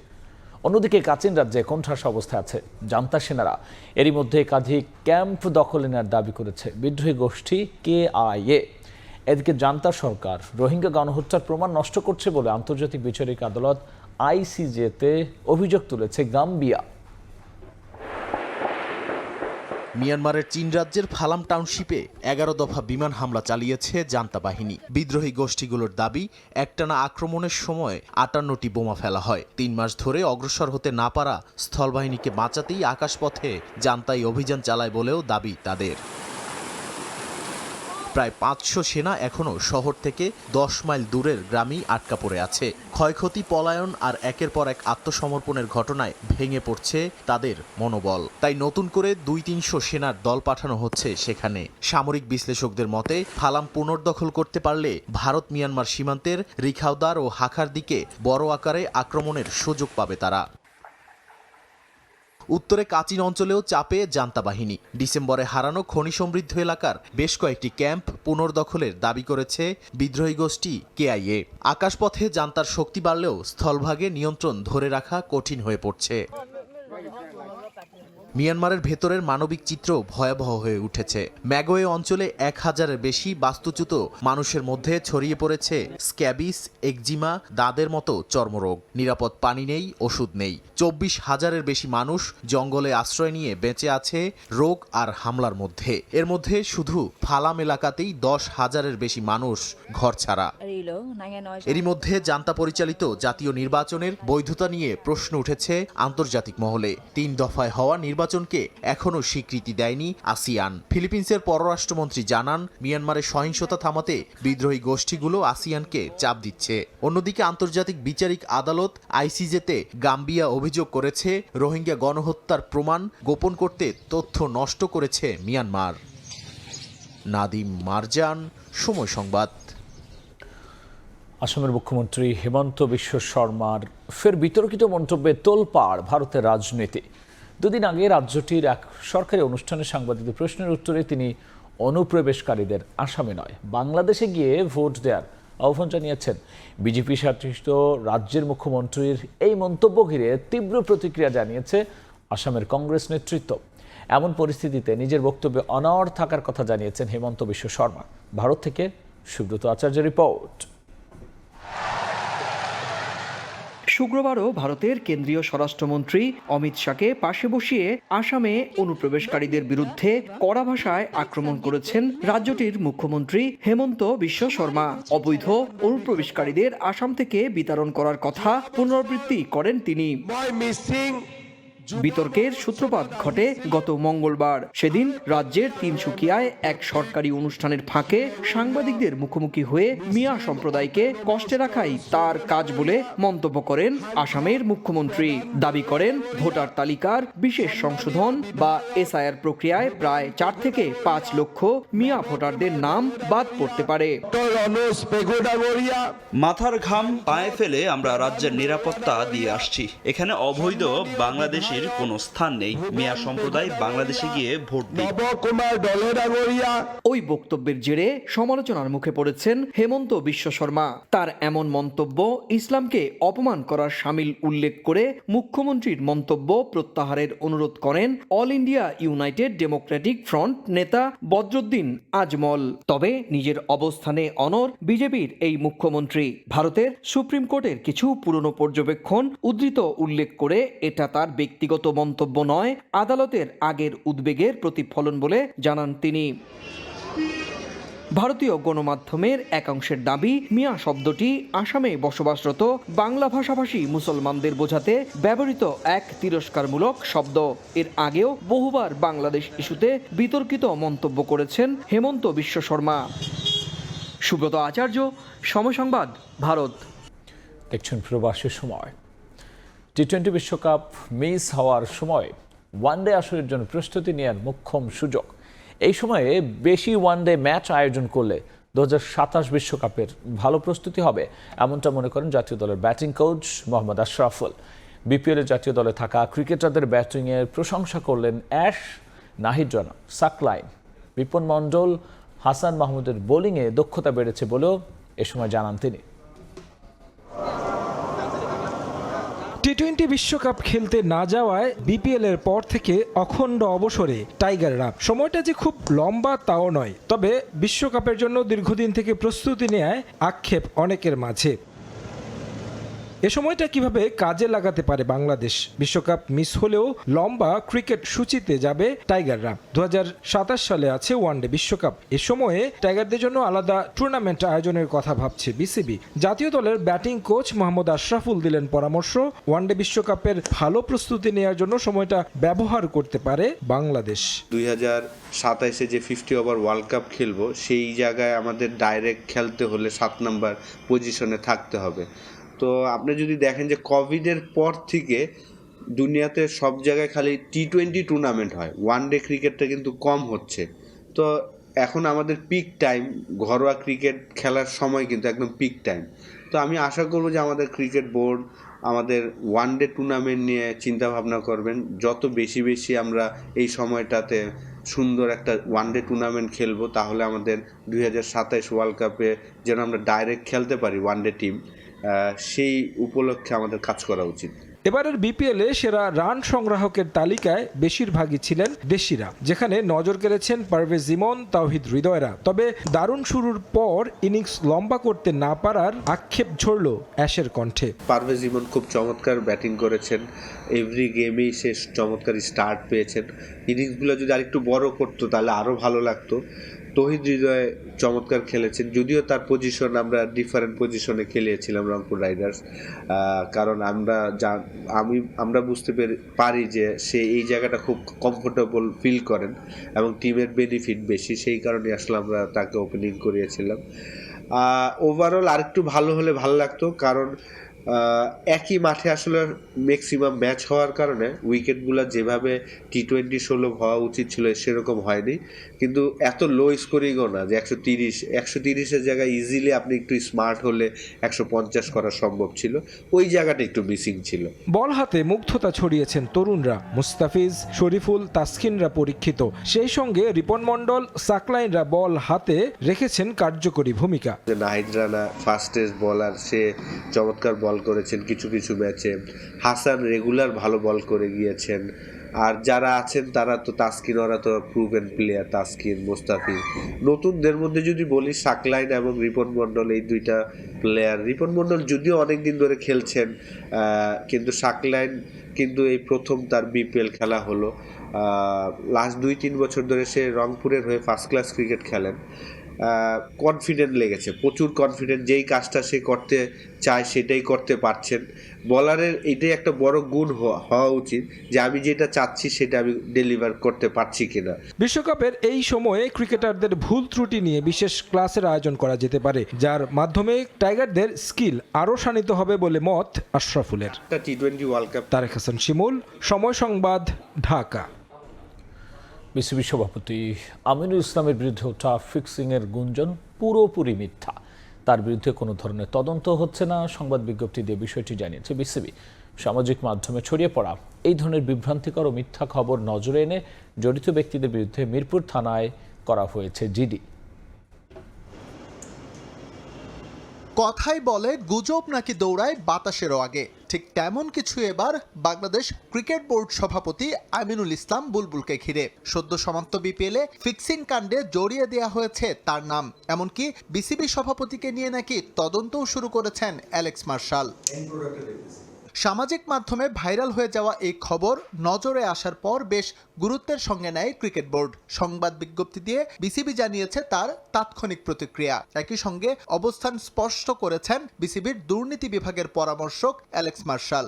অন্যদিকে কাচিন রাজ্যে কোণঠাসা অবস্থায় আছে জান্তা সেনারা। এরই মধ্যে একাধিক ক্যাম্প দখলে নেওয়ার দাবি করেছে বিদ্রোহী গোষ্ঠী KIA। এদিকে জান্তা সরকার রোহিঙ্গা গণহত্যার প্রমাণ নষ্ট করছে বলে আন্তর্জাতিক বিচারিক আদালত ICJ-তে অভিযোগ তুলেছে গাম্বিয়া। মিয়ানমারের চীন রাজ্যের ফালাম টাউনশিপে 11 দফা বিমান হামলা চালিয়েছে জান্তা বাহিনী। বিদ্রোহী গোষ্ঠীগুলোর দাবি, একটানা আক্রমণের সময় 58টি বোমা ফেলা হয়। 3 মাস ধরে অগ্রসর হতে না পারা স্থলবাহিনীকে বাঁচাতেই আকাশপথে জান্তাই অভিযান চালায় বলেও দাবি তাদের। প্রায় 500 সেনা এখনও শহর থেকে 10 মাইল দূরের গ্রামেই আটকা পড়ে আছে। ক্ষয়ক্ষতি, পলায়ন আর একের পর এক আত্মসমর্পণের ঘটনায় ভেঙে পড়ছে তাদের মনোবল। তাই নতুন করে 200-300 সেনার দল পাঠানো হচ্ছে সেখানে। সামরিক বিশ্লেষকদের মতে ফালাম পুনর্দখল করতে পারলে ভারত মিয়ানমার সীমান্তের রিখাউদার ও হাখার দিকে বড় আকারে আক্রমণের সুযোগ পাবে তারা। উত্তরে কাচিন অঞ্চলেও চাপে জান্তা বাহিনী। ডিসেম্বরে হারানো খনি সমৃদ্ধ এলাকার বেশ কয়েকটি ক্যাম্প পুনর্দখলের দাবি করেছে বিদ্রোহী গোষ্ঠী KIA। আকাশপথে জান্তার শক্তি বাড়লেও স্থলভাগে নিয়ন্ত্রণ ধরে রাখা কঠিন হয়ে পড়ছে। মিয়ানমারের ভেতরের মানবিক চিত্র ভয়াবহ হয়ে উঠেছে। ম্যাগোয়ে অঞ্চলে 1000-এর বেশি বাস্তুচ্যুত মানুষের মধ্যে ছড়িয়ে পড়েছে স্ক্যাবিস, একজিমা, দাঁতের মতো চর্মরোগ। নিরাপদ পানি নেই, ওষুধ নেই। 24,000-এর বেশি মানুষ জঙ্গলে আশ্রয় নিয়ে বেঁচে আছে রোগ আর হামলার মধ্যে। এর মধ্যে শুধু ফালাম এলাকাতেই 10,000-এর বেশি মানুষ ঘরছাড়া। এরই মধ্যে জান্তা পরিচালিত জাতীয় নির্বাচনের বৈধতা নিয়ে প্রশ্ন উঠেছে আন্তর্জাতিক মহলে। 3 দফায় হওয়া নির্বাচনকে এখনও স্বীকৃতি দেয়নি ASEAN। ফিলিপিন্সের পররাষ্ট্রমন্ত্রী জানান, মিয়ানমারের সহিংসতা থামাতে বিদ্রোহী গোষ্ঠীগুলো ASEANকে চাপ দিচ্ছে। অন্যদিকে আন্তর্জাতিক বিচারিক আদালত ICJ-তে গাম্বিয়া অভিযোগ করেছে রোহিঙ্গা গণহত্যার প্রমাণ গোপন করতে তথ্য নষ্ট করেছে মিয়ানমার। নাদিম মারজান, সময় সংবাদ। আসামের মুখ্যমন্ত্রী হেমন্ত বিশ্ব শর্মার ফের বিতর্কিত মন্তব্যে তোলপাড় ভারতের রাজনীতি। 2 দিন আগে রাজ্যটির এক সরকারি অনুষ্ঠানে সাংবাদিকদের প্রশ্নের উত্তরে তিনি অনুপ্রবেশকারীদের আসামে নয়, বাংলাদেশে গিয়ে ভোট দেওয়ার আহ্বান জানিয়েছেন। বিজেপি শাসিত রাজ্যের মুখ্যমন্ত্রীর এই মন্তব্য ঘিরে তীব্র প্রতিক্রিয়া জানিয়েছে আসামের কংগ্রেস নেতৃত্ব। এমন পরিস্থিতিতে নিজের বক্তব্যে অনড় থাকার কথা জানিয়েছেন হেমন্ত বিশ্ব শর্মা। ভারত থেকে সুব্রত আচার্যের রিপোর্ট। শুক্রবারও ভারতের কেন্দ্রীয় স্বরাষ্ট্রমন্ত্রী অমিত শাহকে পাশে বসিয়ে আসামে অনুপ্রবেশকারীদের বিরুদ্ধে কড়া ভাষায় আক্রমণ করেছেন রাজ্যটির মুখ্যমন্ত্রী হেমন্ত বিশ্ব শর্মা। অবৈধ অনুপ্রবেশকারীদের আসাম থেকে বিতাড়ন করার কথা পুনরাবৃত্তি করেন তিনি। বিতর্কের সূত্রপাত ঘটে গত মঙ্গলবার। সেদিন রাজ্যের তিনসুকিয়ায় এক সরকারি অনুষ্ঠানের ফাঁকে সাংবাদিকদের মুখোমুখি হয়ে মিয়া সম্প্রদায়কে কষ্টে রাখাই তার কাজ বলে মন্তব্য করেন আসামের মুখ্যমন্ত্রী। দাবি করেন, ভোটার তালিকার বিশেষ সংশোধন বা SIR প্রক্রিয়ায় প্রায় 4 থেকে 5 লক্ষ মিয়া ভোটারদের নাম বাদ পড়তে পারে। মাথার ঘাম পায়ে ফেলে আমরা রাজ্যের নিরাপত্তা দিয়ে আসছি। এখানে অবৈধ বাংলাদেশি কোনো স্থান নেই। মিয়া সম্প্রদায় বাংলাদেশে গিয়ে ভোট দিন। ওই বক্তব্যের জেরে সমালোচনার মুখে পড়েছেন হেমন্ত বিশ্ব শর্মা। তার এমন মন্তব্য ইসলামকে অপমান করার শামিল উল্লেখ করে মুখ্যমন্ত্রীর মন্তব্য প্রত্যাহারের অনুরোধ করেন all India United Democratic front নেতা বদরুদ্দিন আজমল। তবে নিজের অবস্থানে অনড় বিজেপির এই মুখ্যমন্ত্রী। ভারতের সুপ্রিম কোর্টের কিছু পুরনো পর্যবেক্ষণ উদ্ধৃত উল্লেখ করে এটা তার ব্যক্তিগত মন্তব্য নয়, আদালতের আগের উদ্বেগের প্রতিফলন বলে জানান তিনি। ভারতীয় গণমাধ্যমের একাংশের দাবি মিয়া শব্দটি আসামে বসবাসরত বাংলা ভাষাভাষী মুসলমানদের বোঝাতে ব্যবহৃত এক তিরস্কারমূলক শব্দ। এর আগেও বহুবার বাংলাদেশ ইস্যুতে বিতর্কিত মন্তব্য করেছেন হেমন্ত বিশ্ব শর্মা। সুব্রত আচার্য, সময় সংবাদ, ভারত। দেখছেন প্রবাসী সময়। টি-20 বিশ্বকাপ মিস হওয়ার সময় ওয়ানডে আসরের জন্য প্রস্তুতি নেওয়ার মোক্ষম সুযোগ। এই সময়ে বেশি ওয়ানডে ম্যাচ আয়োজন করলে 2027 বিশ্বকাপের ভালো প্রস্তুতি হবে, এমনটা মনে করেন জাতীয় দলের ব্যাটিং কোচ মোহাম্মদ আশরাফুল। বিপিএলের জাতীয় দলে থাকা ক্রিকেটারদের ব্যাটিংয়ের প্রশংসা করলেন অ্যাশ, নাহিদ রানা, সাকলাইন, বিপন মণ্ডল, হাসান মাহমুদের বোলিংয়ে দক্ষতা বেড়েছে বলেও এ সময় জানান তিনি। টি-20 বিশ্বকাপ খেলতে না যাওয়ায় বিপিএল এর পর থেকে অখণ্ড অবসরে টাইগাররা। সময়টা যে খুব লম্বা তাও নয়, তবে বিশ্বকাপের জন্য দীর্ঘদিন থেকে প্রস্তুতি নেয় আক্ষেপ অনেকের মাঝে। এ সময়টা কিভাবে কাজে লাগাতে পারে বাংলাদেশ? বিশ্বকাপ মিস হলেও লম্বা ক্রিকেট সূচিতে যাবে টাইগাররা। 2027 সালে আছে ওয়ানডে বিশ্বকাপ। এ সময়ে টাইগারদের জন্য আলাদা টুর্নামেন্ট আয়োজনের কথা ভাবছে বিসিবি। জাতীয় দলের ব্যাটিং কোচ মোহাম্মদ আশরাফুল দিলেন পরামর্শ, ওয়ানডে বিশ্বকাপের ভালো প্রস্তুতি নেওয়ার জন্য সময়টা ব্যবহার করতে পারে বাংলাদেশ। 2027-এ যে 50 ওভার ওয়ার্ল্ড কাপ খেলবো, সেই জায়গায় আমাদের ডাইরেক্ট খেলতে হলে 7 নম্বর পজিশনে থাকতে হবে। তো আপনি যদি দেখেন যে কোভিডের পর থেকে দুনিয়াতে সব জায়গায় খালি টি-20 টুর্নামেন্ট হয়, ওয়ানডে ক্রিকেটটা কিন্তু কম হচ্ছে। তো এখন আমাদের পিক টাইম, ঘরোয়া ক্রিকেট খেলার সময় কিন্তু একদম পিক টাইম। তো আমি আশা করব যে আমাদের ক্রিকেট বোর্ড আমাদের ওয়ানডে টুর্নামেন্ট নিয়ে চিন্তা ভাবনা করবেন। যত বেশি বেশি আমরা এই সময়টাতে সুন্দর একটা ওয়ানডে টুর্নামেন্ট খেলবো, তাহলে আমাদের 2027 ওয়ার্ল্ড কাপে যেন আমরা ডাইরেক্ট খেলতে পারি ওয়ানডে টিম, সেই উপলক্ষে আমাদের কাজ করা উচিত। এবারের বিপিএলে সেরা রান সংগ্রাহকের তালিকায় বেশিরভাগই ছিলেন দেশিরা, যেখানে নজর কেড়েছেন পারভেজ ইমন, তাওহিদ হৃদয়রা। তবে দারুণ শুরুর পর ইনিংস লম্বা করতে না পারার আক্ষেপ ঝরল অ্যাশের কণ্ঠে। পারভেজ ইমন খুব চমৎকার ব্যাটিং করেছেন, এভরি গেমেই সে চমৎকার স্টার্ট পেয়েছেন। ইনিংসগুলো যদি আরেকটু বড় করতো তাহলে আরও ভালো লাগতো। তৌহিদ হৃদয় চমৎকার খেলেছেন, যদিও তার পজিশন আমরা ডিফারেন্ট পজিশনে খেলিয়েছিলাম রংপুর রাইডার্স, কারণ আমরা বুঝতে পারি যে সে এই জায়গাটা খুব কমফোর্টেবল ফিল করেন এবং টিমের বেনিফিট বেশি, সেই কারণে আসলে আমরা তাকে ওপেনিং করিয়েছিলাম। ওভারঅল আরেকটু ভালো হলে ভালো লাগতো, কারণ একই মাঠে আসলে ম্যাক্সিমাম ম্যাচ হওয়ার কারণে উইকেটগুলো যেভাবে টি-20 সুলভ হওয়া উচিত ছিল সেরকম হয়নি। কিন্তু এত লো স্কোরিংও না যে 130-130-এর জায়গায় ইজিলি আপনি একটু স্মার্ট হলে 150 করা সম্ভব ছিল, ওই জায়গাটা একটু মিসিং ছিল। বল হাতে মুগ্ধতা ছড়িয়েছেন তরুণরা, মুস্তাফিজ, শরীফুল, তাসকিনরা পরীক্ষিত, সেই সঙ্গে রিপন মণ্ডল, সাকলাইনরা বল হাতে রেখেছেন কার্যকরী ভূমিকা। নাহিদ রানা ফাস্টেস্ট বলার, সে চমৎকার বল করেছেন কিছু কিছু ম্যাচে। হাসান রেগুলার ভালো বল করে গিয়েছেন। আর যারা আছেন তারা তো তাসকিন, ওরা তো প্রুভেন প্লেয়ার, তাসকিন, মুস্তাফিজ। নতুনদের মধ্যে যদি বলি সাকলাইন এবং রিপন মণ্ডল, এই দুইটা প্লেয়ার। রিপন মণ্ডল যদিও অনেক দিন ধরে খেলছেন, কিন্তু সাকলাইন কিন্তু এই প্রথম তার বিপিএল খেলা হলো। লাস্ট 2-3 বছর ধরে সে রংপুরের হয়ে ফার্স্ট ক্লাস ক্রিকেট খেলেন। কনফিডেন্ট লেগেছে, প্রচুর কনফিডেন্ট, যেই কাজটা সে করতে চায় সেটাই করতে পারছেন। বলারের এটাই একটা বড় গুণ হওয়া উচিত যে আমি যেটা চাচ্ছি সেটা আমি ডেলিভার করতে পারছি কিনা। বিশ্বকাপের এই সময়ে ক্রিকেটারদের ভুল ত্রুটি নিয়ে বিশেষ ক্লাসের আয়োজন করা যেতে পারে, যার মাধ্যমে টাইগারদের স্কিল আরও শানিত হবে বলে মত আশরাফুলের। টি-20 ওয়ার্ল্ড কাপ। তারেক হাসান শিমুল, সময় সংবাদ, ঢাকা। বিসিবি সভাপতি আমিনুল ইসলামের বিরুদ্ধে ওঠা ফিক্সিংয়ের গুঞ্জন পুরোপুরি মিথ্যা, তার বিরুদ্ধে কোনো ধরনের তদন্ত হচ্ছে না, সংবাদ বিজ্ঞপ্তি দিয়ে বিষয়টি জানিয়েছে বিসিবি। সামাজিক মাধ্যমে ছড়িয়ে পড়া এই ধরনের বিভ্রান্তিকর ও মিথ্যা খবর নজরে এনে জড়িত ব্যক্তিদের বিরুদ্ধে মিরপুর থানায় করা হয়েছে জিডি। কথাই বলে গুজব নাকি দৌড়ায় বাতাসেরও আগে, ঠিক তেমন কিছু এবার বাংলাদেশ ক্রিকেট বোর্ড সভাপতি আমিনুল ইসলাম বুলবুলকে ঘিরে। সদ্য সমাপ্ত বিপিএলে ফিক্সিং কাণ্ডে জড়িয়ে দেওয়া হয়েছে তার নাম, এমনকি বিসিবি সভাপতিকে নিয়ে নাকি তদন্তও শুরু করেছেন অ্যালেক্স মার্শাল। সামাজিক মাধ্যমে ভাইরাল হয়ে যাওয়া এই খবর নজরে আসার পর বেশ গুরুত্বের সঙ্গে নেয় ক্রিকেট বোর্ড। সংবাদ বিজ্ঞপ্তি দিয়ে বিসিবি জানিয়েছে তার তাৎক্ষণিক প্রতিক্রিয়া। একই সঙ্গে অবস্থান স্পষ্ট করেছেন বিসিবির দুর্নীতি বিভাগের পরামর্শক অ্যালেক্স মার্শাল।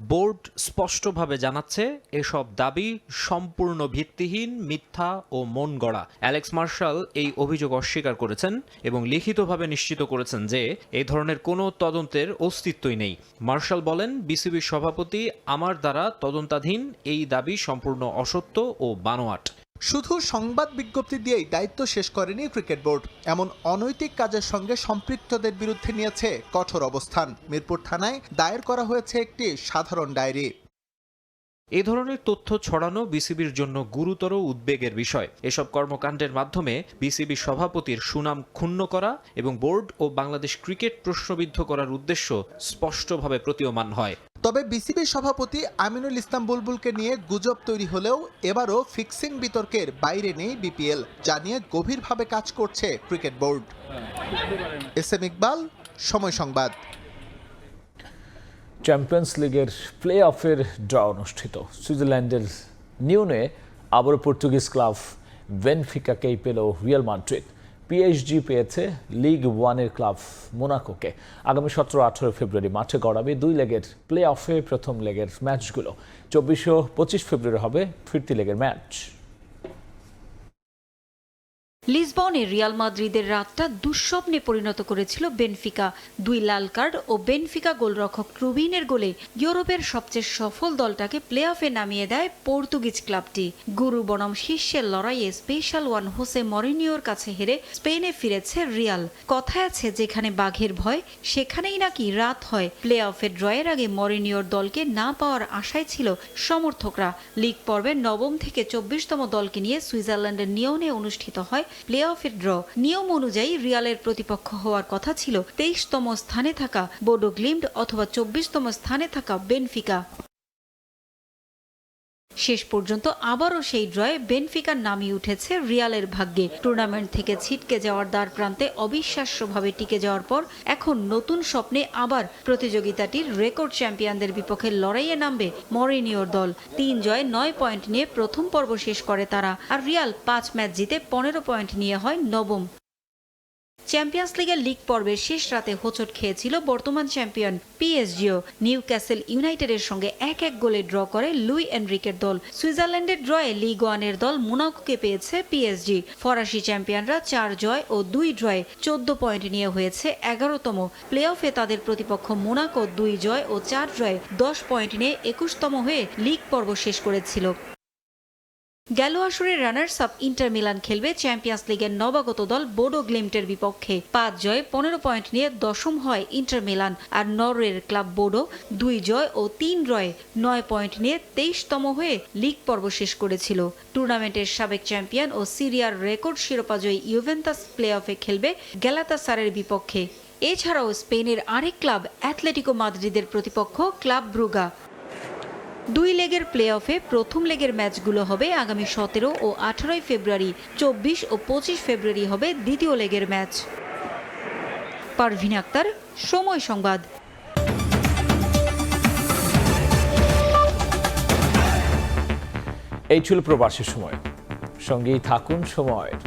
বোর্ড স্পষ্টভাবে জানাচ্ছে এসব দাবি সম্পূর্ণ ভিত্তিহীন, মিথ্যা ও মন গড়া। অ্যালেক্স মার্শাল এই অভিযোগ অস্বীকার করেছেন এবং লিখিতভাবে নিশ্চিত করেছেন যে এই ধরনের কোনো তদন্তের অস্তিত্বই নেই। মার্শাল বলেন, বিসিবির সভাপতি আমার দ্বারা তদন্তাধীন এই দাবি সম্পূর্ণ অসত্য ও বানোয়াট। শুধু সংবাদ বিজ্ঞপ্তি দিয়েই দায়িত্ব শেষ করেনি ক্রিকেট বোর্ড। এমন অনৈতিক কাজের সঙ্গে সম্পৃক্তদের বিরুদ্ধে নিয়েছে কঠোর অবস্থান। মিরপুর থানায় দায়ের করা হয়েছে একটি সাধারণ ডায়েরি। এ ধরনের তথ্য ছড়ানো বিসিবির জন্য গুরুতর উদ্বেগের বিষয়। এসব কর্মকাণ্ডের মাধ্যমে বিসিবি সভাপতির সুনাম ক্ষুণ্ণ করা এবং বোর্ড ও বাংলাদেশ ক্রিকেট প্রশ্নবিদ্ধ করার উদ্দেশ্য স্পষ্টভাবে প্রতীয়মান হয়। তবে বিসিবি সভাপতি আমিনুল ইসলাম বুলবুলকে নিয়ে গুজব তৈরি হলেও এবারও ফিক্সিং বিতর্কের বাইরে নেই বিপিএল, যা নিয়ে গভীরভাবে কাজ করছে ক্রিকেট বোর্ড। এস.এম. ইকবাল, সময় সংবাদ। চ্যাম্পিয়ন্স লিগের প্লে অফের ড্র অনুষ্ঠিত। সুইজারল্যান্ডের নিউনে আবারও পর্তুগিজ ক্লাব বেনফিকাকেই পেল রিয়াল মাদ্রিদ। পিএসজি পেয়েছে লিগ ওয়ানের ক্লাব মোনাকোকে। আগামী 17-18 ফেব্রুয়ারি মাঠে গড়াবে 2 লেগের প্লে অফে প্রথম লেগের ম্যাচগুলো। 24 ও 25 ফেব্রুয়ারি হবে ফিরতি লেগের ম্যাচ। লিসবনে রিয়াল মাদ্রিদের রাতটা দুঃস্বপ্নে পরিণত করেছিল বেনফিকা। 2 লাল কার্ড ও বেনফিকা গোলরক্ষক রুবিনের গোলে ইউরোপের সবচেয়ে সফল দলটাকে প্লে অফে নামিয়ে দেয় পর্তুগিজ ক্লাবটি। গুরু বনাম শীর্ষের লড়াইয়ে স্পেশাল ওয়ান হোসে মরিনিওর কাছে হেরে স্পেনে ফিরেছে রিয়াল। কথায় আছে, যেখানে বাঘের ভয় সেখানেই নাকি রাত হয়। প্লে অফের ড্রয়ের আগে মরিনিওর দলকে না পাওয়ার আশায় ছিল সমর্থকরা। লিগ পর্বে 9ম থেকে 24তম দলকে নিয়ে সুইজারল্যান্ডের নিয়নে অনুষ্ঠিত হয় প্লে অফের ড্র। নিয়ম অনুযায়ী রিয়ালের প্রতিপক্ষ হওয়ার কথা ছিল 23তম স্থানে থাকা বোডো গ্লিম্ট অথবা 24তম স্থানে থাকা বেনফিকা। শেষ পর্যন্ত আবারও সেই ড্রয়ে বেনফিকার নামই উঠেছে রিয়ালের ভাগ্যে। টুর্নামেন্ট থেকে ছিটকে যাওয়ার দ্বার প্রান্তে অবিশ্বাস্যভাবে টিকে যাওয়ার পর এখন নতুন স্বপ্নে আবার প্রতিযোগিতাটির রেকর্ড চ্যাম্পিয়নদের বিপক্ষে লড়াইয়ে নামবে মরিনিওর দল। 3 জয়ে 9 পয়েন্ট নিয়ে প্রথম পর্ব শেষ করে তারা, আর রিয়াল 5 ম্যাচ জিতে 15 পয়েন্ট নিয়ে হয় নবম। চ্যাম্পিয়ন্স লিগের লিগ পর্বের শেষ রাতে হোঁচট খেয়েছিল বর্তমান চ্যাম্পিয়ন পিএসজিও। নিউক্যাসল ইউনাইটেডের সঙ্গে 1-1 গোলে ড্র করে লুই এনরিকের দল। সুইজারল্যান্ডের ড্রয়ে লিগ ওয়ানের দল মোনাকোকে পেয়েছে পিএসজি। ফরাসি চ্যাম্পিয়নরা 4 জয় ও 2 ড্রয়ে 14 পয়েন্ট নিয়ে হয়েছে 11তম। প্লে অফে তাদের প্রতিপক্ষ মোনাকো 2 জয় ও 4 ড্রয়ে 10 পয়েন্ট নিয়ে 21তম হয়ে লিগ পর্ব শেষ করেছিল। গেল আসরের রানার্স আপ ইন্টার মিলান খেলবে চ্যাম্পিয়ন্স লিগের নবাগত দল বোডো গ্লিম্টের বিপক্ষে। 5 জয়ে 15 পয়েন্ট নিয়ে 10ম হয় ইন্টার মিলান, আর নরওয়ের ক্লাব বোডো 2 জয় ও 3 ড্রয়ে 9 পয়েন্ট নিয়ে 23তম হয়ে লিগ পর্ব শেষ করেছিল। টুর্নামেন্টের সাবেক চ্যাম্পিয়ন ও সিরিয়ার রেকর্ড শিরোপাজয়ী ইউভেন্টাস প্লে অফে খেলবে গ্যালাতাসারের বিপক্ষে। এছাড়াও স্পেনের আরেক ক্লাব অ্যাথলেটিকো মাদ্রিদের প্রতিপক্ষ ক্লাব ব্রুগা। 2 লেগের প্লে অফে প্রথম লেগের ম্যাচগুলো হবে আগামী 17 ও 18 ফেব্রুয়ারি। 24 ও 25 ফেব্রুয়ারি হবে দ্বিতীয় লেগের ম্যাচ। পারভিন আক্তার, সময় সংবাদ। এই ছিল প্রবাসী সময়। সঙ্গেই থাকুন সময়ের।